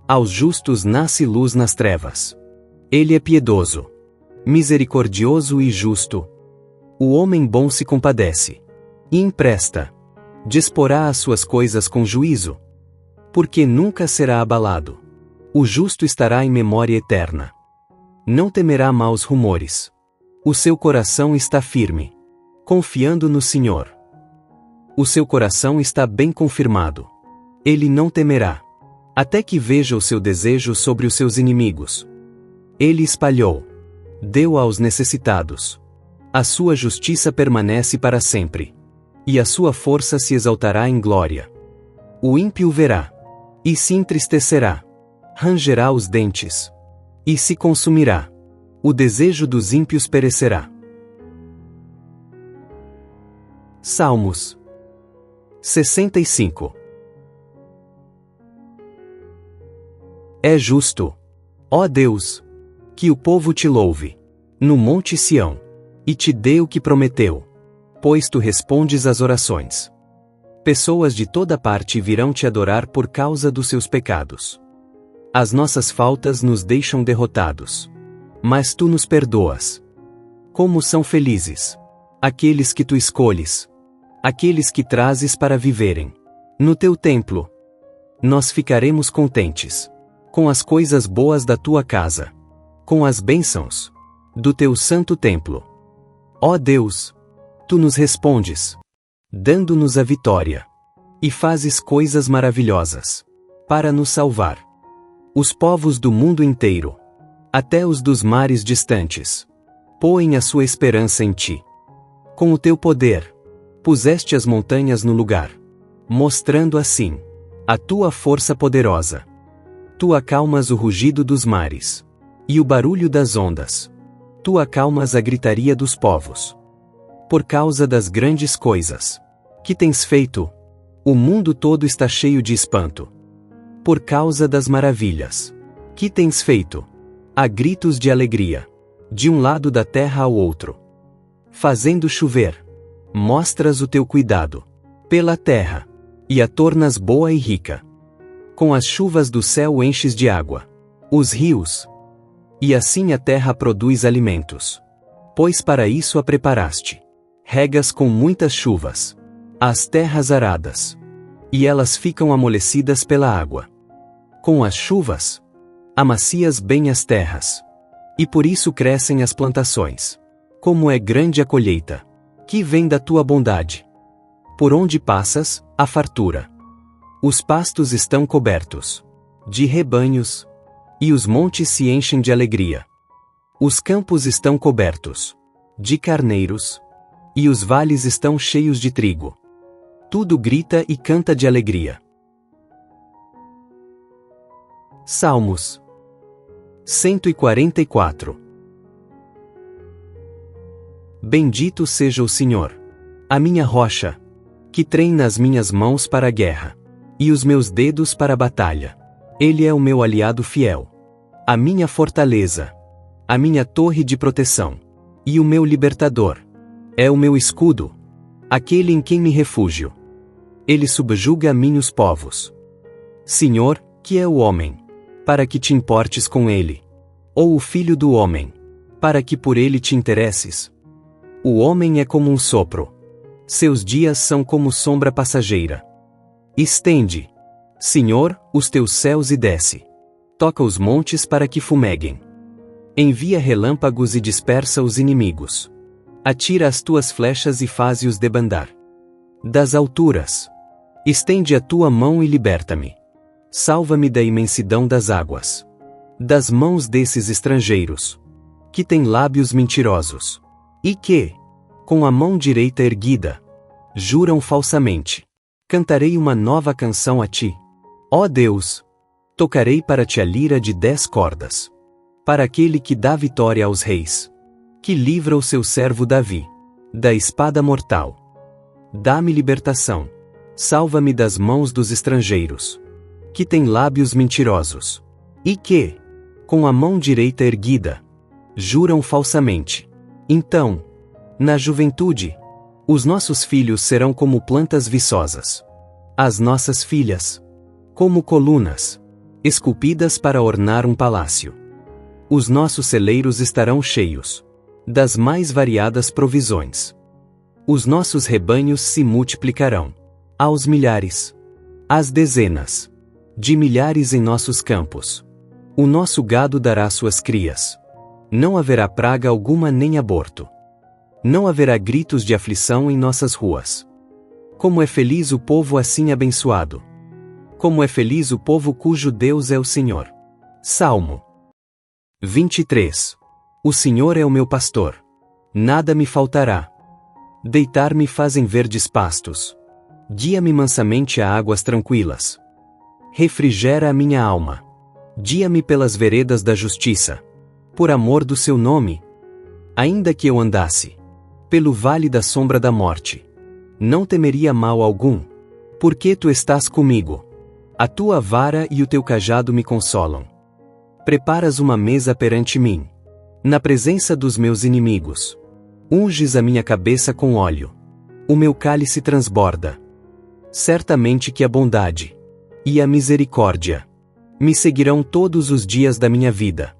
Aos justos nasce luz nas trevas. Ele é piedoso, misericordioso e justo. O homem bom se compadece e empresta. Disporá as suas coisas com juízo, porque nunca será abalado. O justo estará em memória eterna. Não temerá maus rumores. O seu coração está firme, confiando no Senhor. O seu coração está bem confirmado. Ele não temerá até que veja o seu desejo sobre os seus inimigos. Ele espalhou, deu aos necessitados. A sua justiça permanece para sempre, e a sua força se exaltará em glória. O ímpio verá, e se entristecerá, rangerá os dentes, e se consumirá. O desejo dos ímpios perecerá. Salmos 65. É justo, ó Deus, que o povo te louve, no monte Sião, e te dê o que prometeu, pois tu respondes às orações. Pessoas de toda parte virão te adorar por causa dos seus pecados. As nossas faltas nos deixam derrotados, mas tu nos perdoas. Como são felizes aqueles que tu escolhes, aqueles que trazes para viverem no teu templo. Nós ficaremos contentes com as coisas boas da tua casa, com as bênçãos do teu santo templo. Ó Deus, tu nos respondes, dando-nos a vitória, e fazes coisas maravilhosas para nos salvar. Os povos do mundo inteiro, até os dos mares distantes, põem a sua esperança em ti. Com o teu poder, puseste as montanhas no lugar, mostrando assim a tua força poderosa. Tu acalmas o rugido dos mares e o barulho das ondas. Tu acalmas a gritaria dos povos. Por causa das grandes coisas que tens feito, o mundo todo está cheio de espanto. Por causa das maravilhas que tens feito, há gritos de alegria, de um lado da terra ao outro. Fazendo chover, mostras o teu cuidado pela terra, e a tornas boa e rica. Com as chuvas do céu enches de água os rios, e assim a terra produz alimentos. Pois para isso a preparaste. Regas com muitas chuvas as terras aradas, e elas ficam amolecidas pela água. Com as chuvas, amacias bem as terras, e por isso crescem as plantações. Como é grande a colheita que vem da tua bondade. Por onde passas, há fartura. Os pastos estão cobertos de rebanhos, e os montes se enchem de alegria. Os campos estão cobertos de carneiros, e os vales estão cheios de trigo. Tudo grita e canta de alegria. Salmos 144. Bendito seja o Senhor, a minha rocha, que treina as minhas mãos para a guerra, e os meus dedos para a batalha. Ele é o meu aliado fiel, a minha fortaleza, a minha torre de proteção, e o meu libertador. É o meu escudo, aquele em quem me refúgio. Ele subjuga a mim os povos. Senhor, que é o homem, para que te importes com ele? Ou o filho do homem, para que por ele te interesses? O homem é como um sopro. Seus dias são como sombra passageira. Estende, Senhor, os teus céus e desce. Toca os montes para que fumeguem. Envia relâmpagos e dispersa os inimigos. Atira as tuas flechas e faze-os debandar. Das alturas, estende a tua mão e liberta-me. Salva-me da imensidão das águas. Das mãos desses estrangeiros, que têm lábios mentirosos, e que, com a mão direita erguida, juram falsamente. Cantarei uma nova canção a ti. Ó Deus, tocarei para ti a lira de 10 cordas. Para aquele que dá vitória aos reis, que livra o seu servo Davi da espada mortal. Dá-me libertação. Salva-me das mãos dos estrangeiros, que têm lábios mentirosos, e que, com a mão direita erguida, juram falsamente. Então, na juventude, os nossos filhos serão como plantas viçosas. As nossas filhas, como colunas, esculpidas para ornar um palácio. Os nossos celeiros estarão cheios das mais variadas provisões. Os nossos rebanhos se multiplicarão aos milhares, às dezenas de milhares em nossos campos. O nosso gado dará suas crias. Não haverá praga alguma nem aborto. Não haverá gritos de aflição em nossas ruas. Como é feliz o povo assim abençoado! Como é feliz o povo cujo Deus é o Senhor. Salmo 23. O Senhor é o meu pastor. Nada me faltará. Deitar-me fazem verdes pastos. Guia-me mansamente a águas tranquilas. Refrigera a minha alma. Guia-me pelas veredas da justiça. Por amor do seu nome. Ainda que eu andasse pelo vale da sombra da morte, não temeria mal algum, porque tu estás comigo. A tua vara e o teu cajado me consolam. Preparas uma mesa perante mim, na presença dos meus inimigos. Unges a minha cabeça com óleo. O meu cálice transborda. Certamente que a bondade e a misericórdia me seguirão todos os dias da minha vida,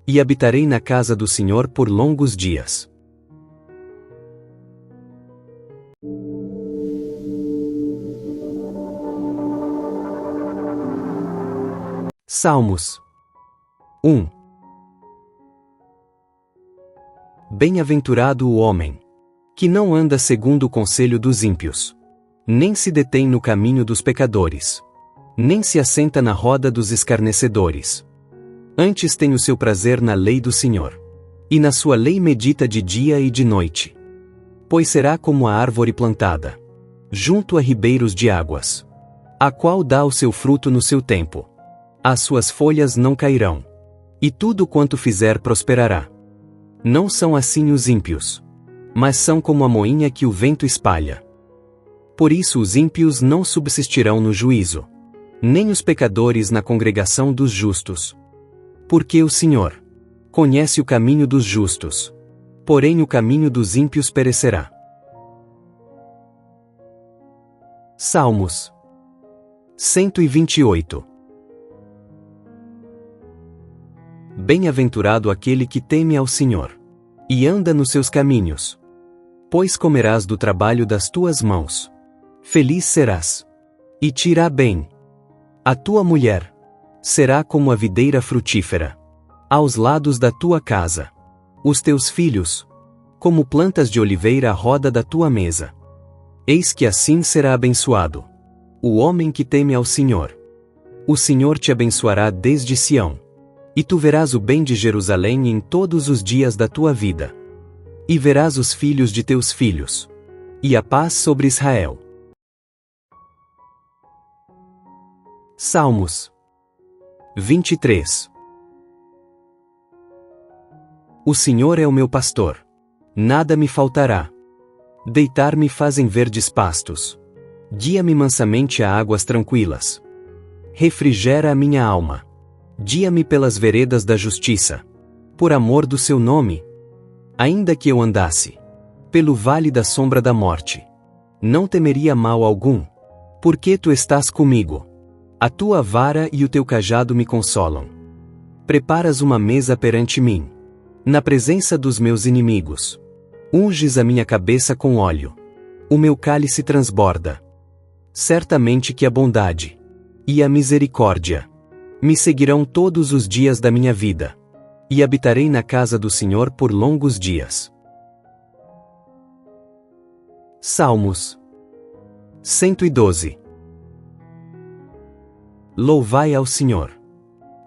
e habitarei na casa do Senhor por longos dias. Salmos 1. Bem-aventurado o homem que não anda segundo o conselho dos ímpios, nem se detém no caminho dos pecadores, nem se assenta na roda dos escarnecedores. Antes tem o seu prazer na lei do Senhor, e na sua lei medita de dia e de noite. Pois será como a árvore plantada junto a ribeiros de águas, a qual dá o seu fruto no seu tempo. As suas folhas não cairão, e tudo quanto fizer prosperará. Não são assim os ímpios, mas são como a moinha que o vento espalha. Por isso os ímpios não subsistirão no juízo, nem os pecadores na congregação dos justos. Porque o Senhor conhece o caminho dos justos, porém o caminho dos ímpios perecerá. Salmos 128. Bem-aventurado aquele que teme ao Senhor, e anda nos seus caminhos. Pois comerás do trabalho das tuas mãos. Feliz serás, e te irá bem. A tua mulher será como a videira frutífera aos lados da tua casa. Os teus filhos, como plantas de oliveira à roda da tua mesa. Eis que assim será abençoado o homem que teme ao Senhor. O Senhor te abençoará desde Sião, e tu verás o bem de Jerusalém em todos os dias da tua vida. E verás os filhos de teus filhos, e a paz sobre Israel. Salmos 23. O Senhor é o meu pastor. Nada me faltará. Deitar-me fazem verdes pastos. Guia-me mansamente a águas tranquilas. Refrigera a minha alma. Guia-me pelas veredas da justiça. Por amor do seu nome. Ainda que eu andasse pelo vale da sombra da morte, não temeria mal algum, porque tu estás comigo. A tua vara e o teu cajado me consolam. Preparas uma mesa perante mim, na presença dos meus inimigos. Unges a minha cabeça com óleo. O meu cálice transborda. Certamente que a bondade e a misericórdia me seguirão todos os dias da minha vida, e habitarei na casa do Senhor por longos dias. Salmos 112. Louvai ao Senhor.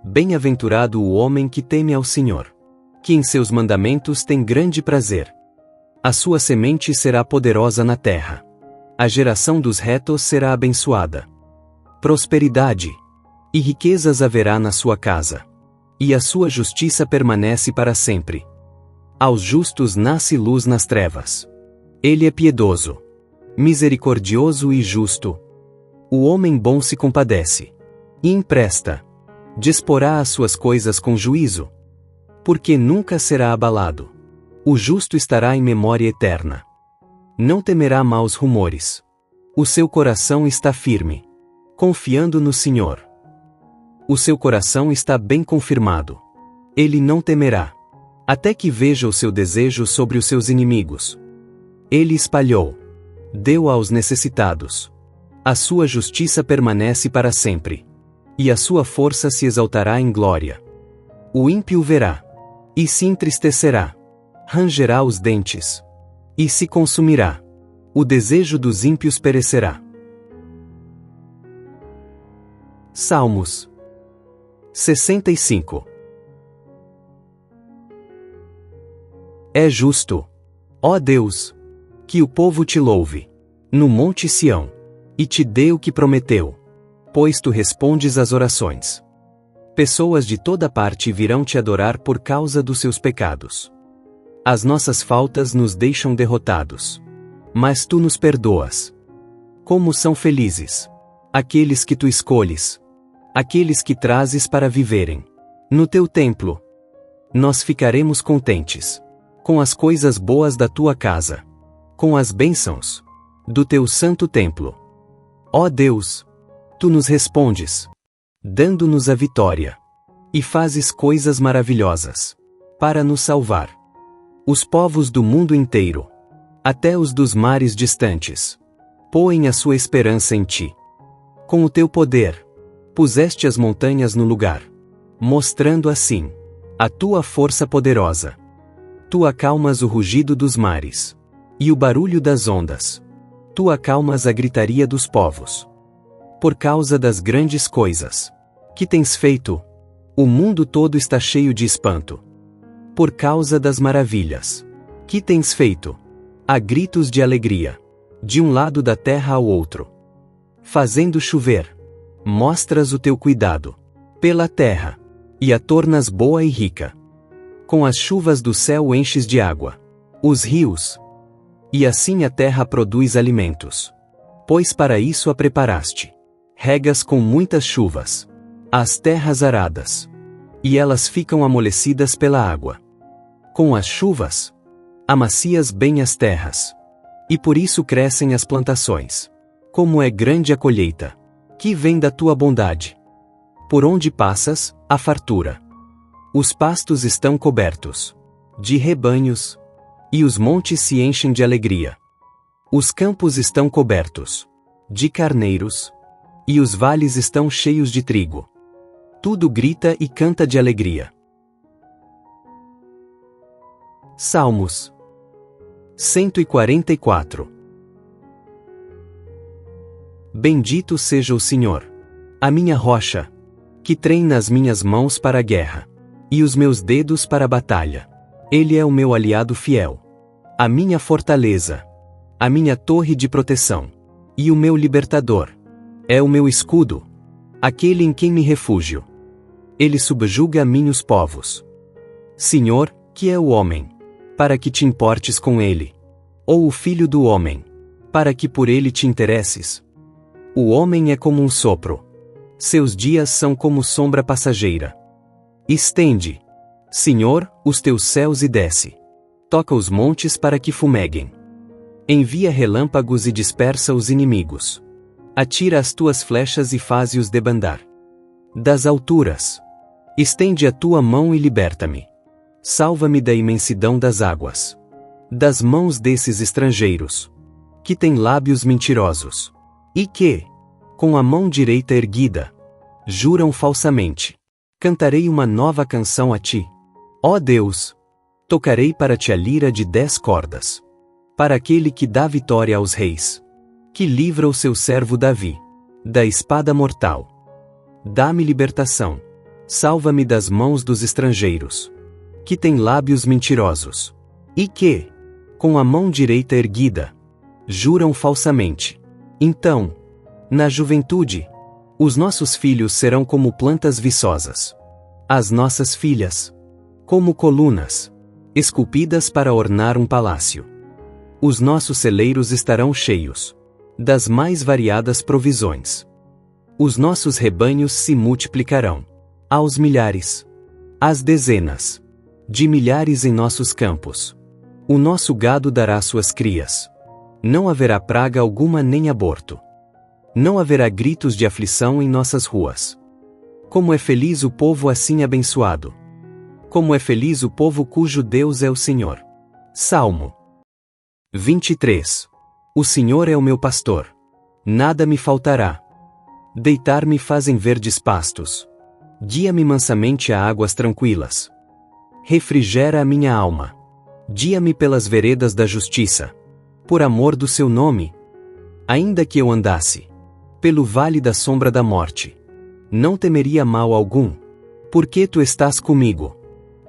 Bem-aventurado o homem que teme ao Senhor, que em seus mandamentos tem grande prazer. A sua semente será poderosa na terra. A geração dos retos será abençoada. Prosperidade e riquezas haverá na sua casa, e a sua justiça permanece para sempre. Aos justos nasce luz nas trevas. Ele é piedoso, misericordioso e justo. O homem bom se compadece e empresta. Disporá as suas coisas com juízo, porque nunca será abalado. O justo estará em memória eterna. Não temerá maus rumores. O seu coração está firme, confiando no Senhor. O seu coração está bem confirmado. Ele não temerá, até que veja o seu desejo sobre os seus inimigos. Ele espalhou, deu aos necessitados. A sua justiça permanece para sempre, e a sua força se exaltará em glória. O ímpio verá, e se entristecerá. Rangerá os dentes, e se consumirá. O desejo dos ímpios perecerá. Salmos 65. É justo, ó Deus, que o povo te louve, no monte Sião, e te dê o que prometeu, pois tu respondes às orações. Pessoas de toda parte virão te adorar por causa dos seus pecados. As nossas faltas nos deixam derrotados. Mas tu nos perdoas. Como são felizes aqueles que tu escolhes, aqueles que trazes para viverem no teu templo. Nós ficaremos contentes com as coisas boas da tua casa, com as bênçãos do teu santo templo. Ó Deus, tu nos respondes, dando-nos a vitória, e fazes coisas maravilhosas para nos salvar. Os povos do mundo inteiro, até os dos mares distantes, põem a sua esperança em ti. Com o teu poder, puseste as montanhas no lugar, mostrando assim a tua força poderosa. Tu acalmas o rugido dos mares e o barulho das ondas. Tu acalmas a gritaria dos povos. Por causa das grandes coisas que tens feito, o mundo todo está cheio de espanto. Por causa das maravilhas que tens feito, há gritos de alegria, de um lado da terra ao outro. Fazendo chover, mostras o teu cuidado pela terra, e a tornas boa e rica. Com as chuvas do céu enches de água os rios, e assim a terra produz alimentos. Pois para isso a preparaste. Regas com muitas chuvas as terras aradas, e elas ficam amolecidas pela água. Com as chuvas, amacias bem as terras, e por isso crescem as plantações. Como é grande a colheita que vem da tua bondade. Por onde passas, há fartura. Os pastos estão cobertos de rebanhos, e os montes se enchem de alegria. Os campos estão cobertos de carneiros, e os vales estão cheios de trigo. Tudo grita e canta de alegria. Salmos 144. Bendito seja o Senhor, a minha rocha, que treina as minhas mãos para a guerra, e os meus dedos para a batalha. Ele é o meu aliado fiel, a minha fortaleza, a minha torre de proteção, e o meu libertador. É o meu escudo, aquele em quem me refúgio. Ele subjuga a mim os povos. Senhor, que é o homem, para que te importes com ele? Ou o filho do homem, para que por ele te interesses? O homem é como um sopro. Seus dias são como sombra passageira. Estende, Senhor, os teus céus e desce. Toca os montes para que fumeguem. Envia relâmpagos e dispersa os inimigos. Atira as tuas flechas e faze-os debandar. Das alturas, estende a tua mão e liberta-me. Salva-me da imensidão das águas. Das mãos desses estrangeiros, que têm lábios mentirosos, e que, com a mão direita erguida, juram falsamente. Cantarei uma nova canção a ti. Ó Deus, tocarei para ti a lira de 10 cordas. Para aquele que dá vitória aos reis, que livra o seu servo Davi da espada mortal. Dá-me libertação. Salva-me das mãos dos estrangeiros, que têm lábios mentirosos, e que, com a mão direita erguida, juram falsamente. Então, na juventude, os nossos filhos serão como plantas viçosas. As nossas filhas, como colunas, esculpidas para ornar um palácio. Os nossos celeiros estarão cheios das mais variadas provisões. Os nossos rebanhos se multiplicarão aos milhares, às dezenas de milhares em nossos campos. O nosso gado dará suas crias. Não haverá praga alguma nem aborto. Não haverá gritos de aflição em nossas ruas. Como é feliz o povo assim abençoado! Como é feliz o povo cujo Deus é o Senhor! Salmo 23. O Senhor é o meu pastor. Nada me faltará. Deitar-me fazem verdes pastos. Guia-me mansamente a águas tranquilas. Refrigera a minha alma. Guia-me pelas veredas da justiça, por amor do seu nome. Ainda que eu andasse pelo vale da sombra da morte, não temeria mal algum, porque tu estás comigo.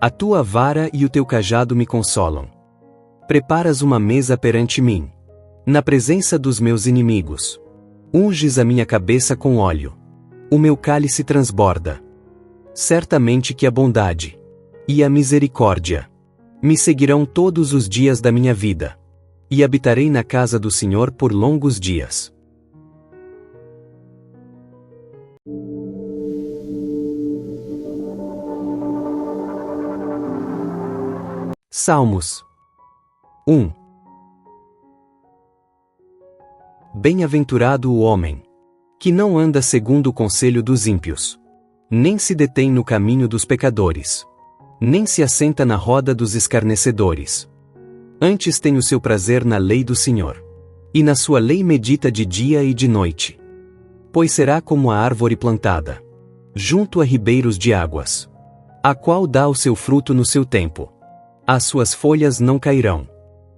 A tua vara e o teu cajado me consolam. Preparas uma mesa perante mim, na presença dos meus inimigos. Unges a minha cabeça com óleo. O meu cálice transborda. Certamente que a bondade e a misericórdia me seguirão todos os dias da minha vida, e habitarei na casa do Senhor por longos dias. Salmos 1. Bem-aventurado o homem que não anda segundo o conselho dos ímpios, nem se detém no caminho dos pecadores, nem se assenta na roda dos escarnecedores. Antes tem o seu prazer na lei do Senhor, e na sua lei medita de dia e de noite. Pois será como a árvore plantada junto a ribeiros de águas, a qual dá o seu fruto no seu tempo. As suas folhas não cairão,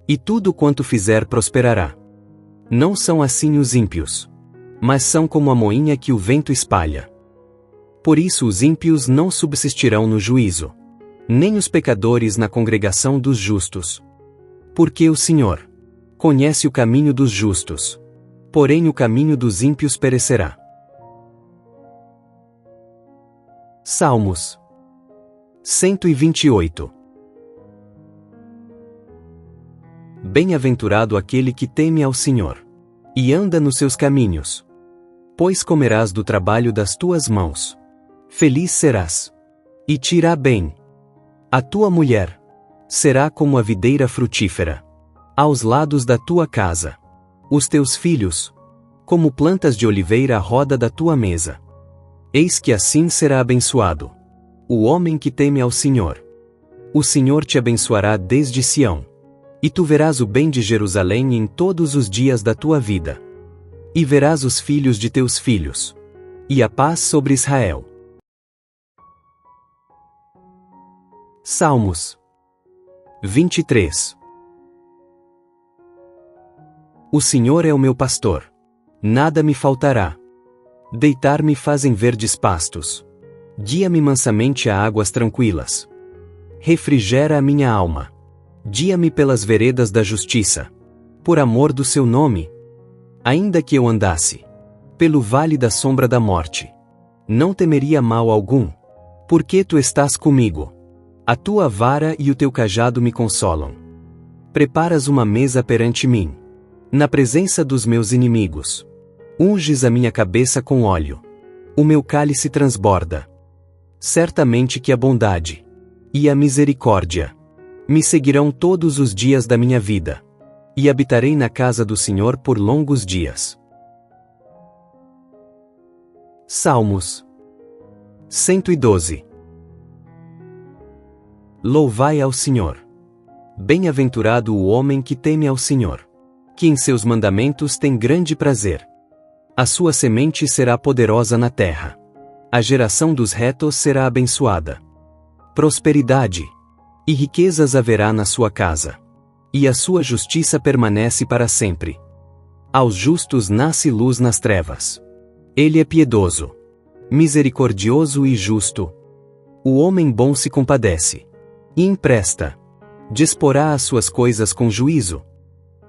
e tudo quanto fizer prosperará. Não são assim os ímpios, mas são como a moinha que o vento espalha. Por isso os ímpios não subsistirão no juízo, nem os pecadores na congregação dos justos. Porque o Senhor conhece o caminho dos justos, porém o caminho dos ímpios perecerá. Salmos 128. Bem-aventurado aquele que teme ao Senhor, e anda nos seus caminhos. Pois comerás do trabalho das tuas mãos. Feliz serás, e te irá bem. A tua mulher será como a videira frutífera aos lados da tua casa. Os teus filhos, como plantas de oliveira à roda da tua mesa. Eis que assim será abençoado o homem que teme ao Senhor. O Senhor te abençoará desde Sião, e tu verás o bem de Jerusalém em todos os dias da tua vida. E verás os filhos de teus filhos, e a paz sobre Israel. Salmos 23. O Senhor é o meu pastor, nada me faltará. Deitar-me faz em verdes pastos. Guia-me mansamente a águas tranquilas. Refrigera a minha alma. Guia-me pelas veredas da justiça, por amor do seu nome. Ainda que eu andasse pelo vale da sombra da morte, não temeria mal algum, porque tu estás comigo. A tua vara e o teu cajado me consolam. Preparas uma mesa perante mim, na presença dos meus inimigos. Unges a minha cabeça com óleo. O meu cálice transborda. Certamente que a bondade e a misericórdia me seguirão todos os dias da minha vida, e habitarei na casa do Senhor por longos dias. Salmos 112. Louvai ao Senhor. Bem-aventurado o homem que teme ao Senhor, que em seus mandamentos tem grande prazer. A sua semente será poderosa na terra. A geração dos retos será abençoada. Prosperidade e riquezas haverá na sua casa, e a sua justiça permanece para sempre. Aos justos nasce luz nas trevas. Ele é piedoso, misericordioso e justo. O homem bom se compadece e empresta. Disporá as suas coisas com juízo,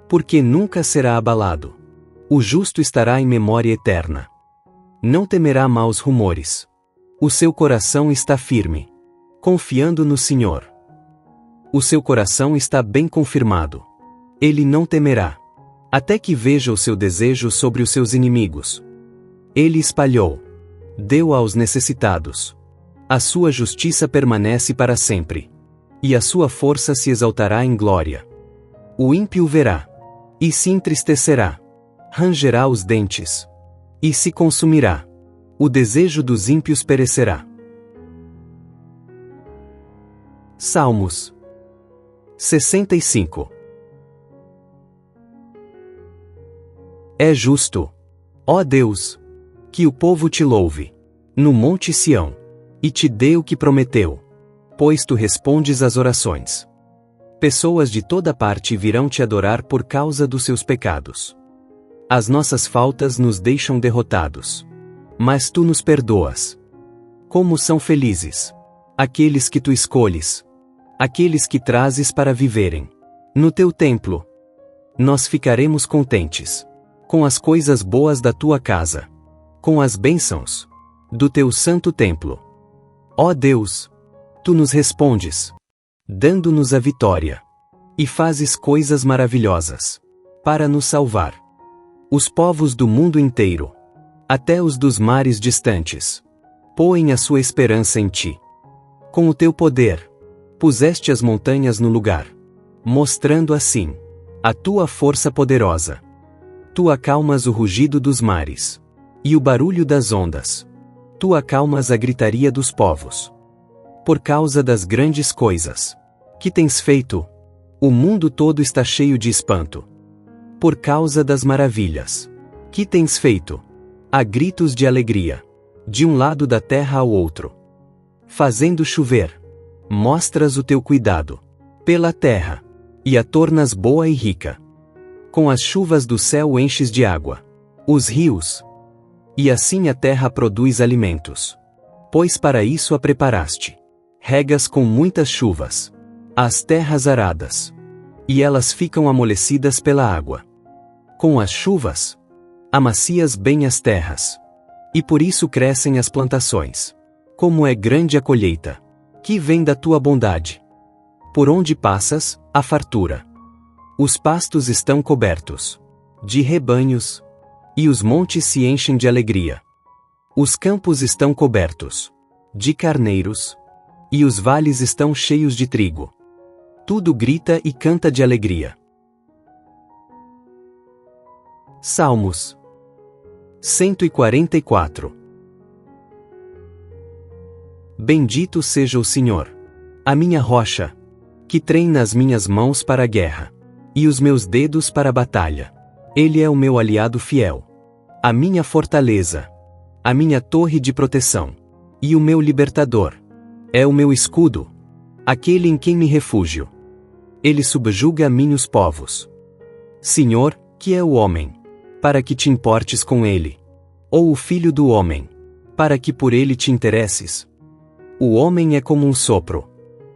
porque nunca será abalado. O justo estará em memória eterna. Não temerá maus rumores. O seu coração está firme, confiando no Senhor. O seu coração está bem confirmado. Ele não temerá, até que veja o seu desejo sobre os seus inimigos. Ele espalhou, deu aos necessitados. A sua justiça permanece para sempre, e a sua força se exaltará em glória. O ímpio verá, e se entristecerá. Rangerá os dentes, e se consumirá. O desejo dos ímpios perecerá. Salmos 65. É justo, ó Deus, que o povo te louve no monte Sião, e te dê o que prometeu, pois tu respondes às orações. Pessoas de toda parte virão te adorar por causa dos seus pecados. As nossas faltas nos deixam derrotados. mas tu nos perdoas. Como são felizes aqueles que tu escolhes, aqueles que trazes para viverem no teu templo. Nós ficaremos contentes com as coisas boas da tua casa, com as bênçãos do teu santo templo. Ó Deus, tu nos respondes, dando-nos a vitória, e fazes coisas maravilhosas para nos salvar. Os povos do mundo inteiro, até os dos mares distantes, põem a sua esperança em ti. Com o teu poder, puseste as montanhas no lugar, mostrando assim a tua força poderosa. Tu acalmas o rugido dos mares e o barulho das ondas. Tu acalmas a gritaria dos povos. Por causa das grandes coisas que tens feito, o mundo todo está cheio de espanto. Por causa das maravilhas que tens feito, há gritos de alegria, de um lado da terra ao outro. Fazendo chover, mostras o teu cuidado pela terra, e a tornas boa e rica. Com as chuvas do céu enches de água os rios, e assim a terra produz alimentos. Pois para isso a preparaste. Regas com muitas chuvas as terras aradas, e elas ficam amolecidas pela água. Com as chuvas, amacias bem as terras, e por isso crescem as plantações. Como é grande a colheita que vem da tua bondade. Por onde passas, há fartura. Os pastos estão cobertos de rebanhos, e os montes se enchem de alegria. Os campos estão cobertos de carneiros, e os vales estão cheios de trigo. Tudo grita e canta de alegria. Salmos 144. Bendito seja o Senhor, a minha rocha, que treina as minhas mãos para a guerra, e os meus dedos para a batalha. Ele é o meu aliado fiel, a minha fortaleza, a minha torre de proteção, e o meu libertador. É o meu escudo, aquele em quem me refúgio. Ele subjuga a mim os povos. Senhor, que é o homem, para que te importes com ele? Ou o filho do homem, para que por ele te interesses? O homem é como um sopro.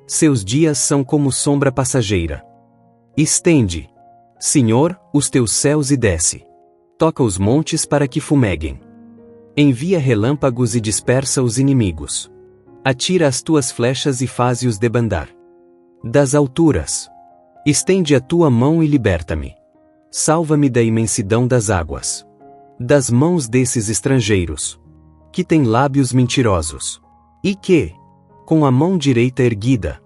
Seus dias são como sombra passageira. Estende, Senhor, os teus céus e desce. Toca os montes para que fumeguem. Envia relâmpagos e dispersa os inimigos. Atira as tuas flechas e faze-os debandar. Das alturas, estende a tua mão e liberta-me. Salva-me da imensidão das águas. Das mãos desses estrangeiros, que têm lábios mentirosos, e que, com a mão direita erguida,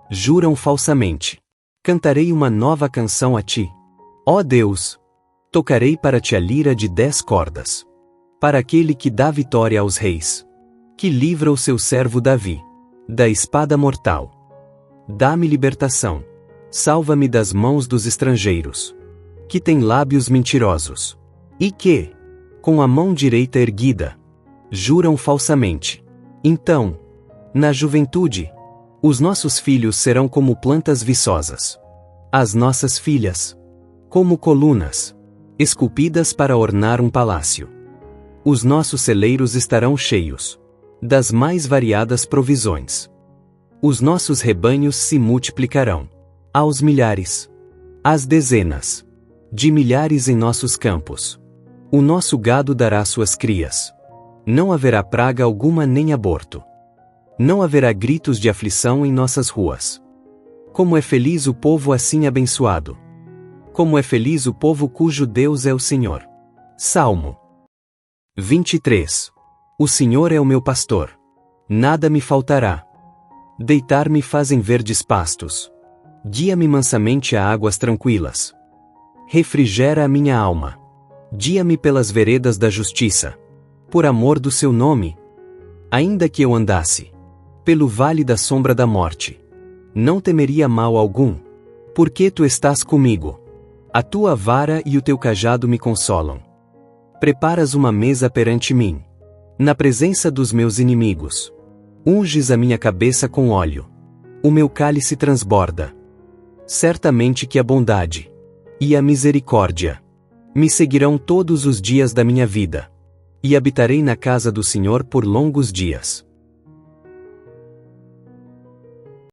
juram falsamente. Cantarei uma nova canção a ti. Ó Deus, tocarei para ti a lira de 10 cordas. Para aquele que dá vitória aos reis, que livra o seu servo Davi da espada mortal. Dá-me libertação. Salva-me das mãos dos estrangeiros, que têm lábios mentirosos, e que, com a mão direita erguida, juram falsamente. Então, na juventude, os nossos filhos serão como plantas viçosas. As nossas filhas, como colunas, esculpidas para ornar um palácio. Os nossos celeiros estarão cheios das mais variadas provisões. Os nossos rebanhos se multiplicarão aos milhares, às dezenas de milhares em nossos campos. O nosso gado dará suas crias. Não haverá praga alguma nem aborto. Não haverá gritos de aflição em nossas ruas. Como é feliz o povo assim abençoado! Como é feliz o povo cujo Deus é o Senhor! Salmo 23. O Senhor é o meu pastor. Nada me faltará. Deitar-me fazem verdes pastos. Guia-me mansamente a águas tranquilas. Refrigera a minha alma. Guia-me pelas veredas da justiça. Por amor do seu nome. Ainda que eu andasse pelo vale da sombra da morte, não temeria mal algum, porque tu estás comigo. A tua vara e o teu cajado me consolam. Preparas uma mesa perante mim, na presença dos meus inimigos. Unges a minha cabeça com óleo. O meu cálice transborda. Certamente que a bondade e a misericórdia me seguirão todos os dias da minha vida, E habitarei na casa do Senhor por longos dias.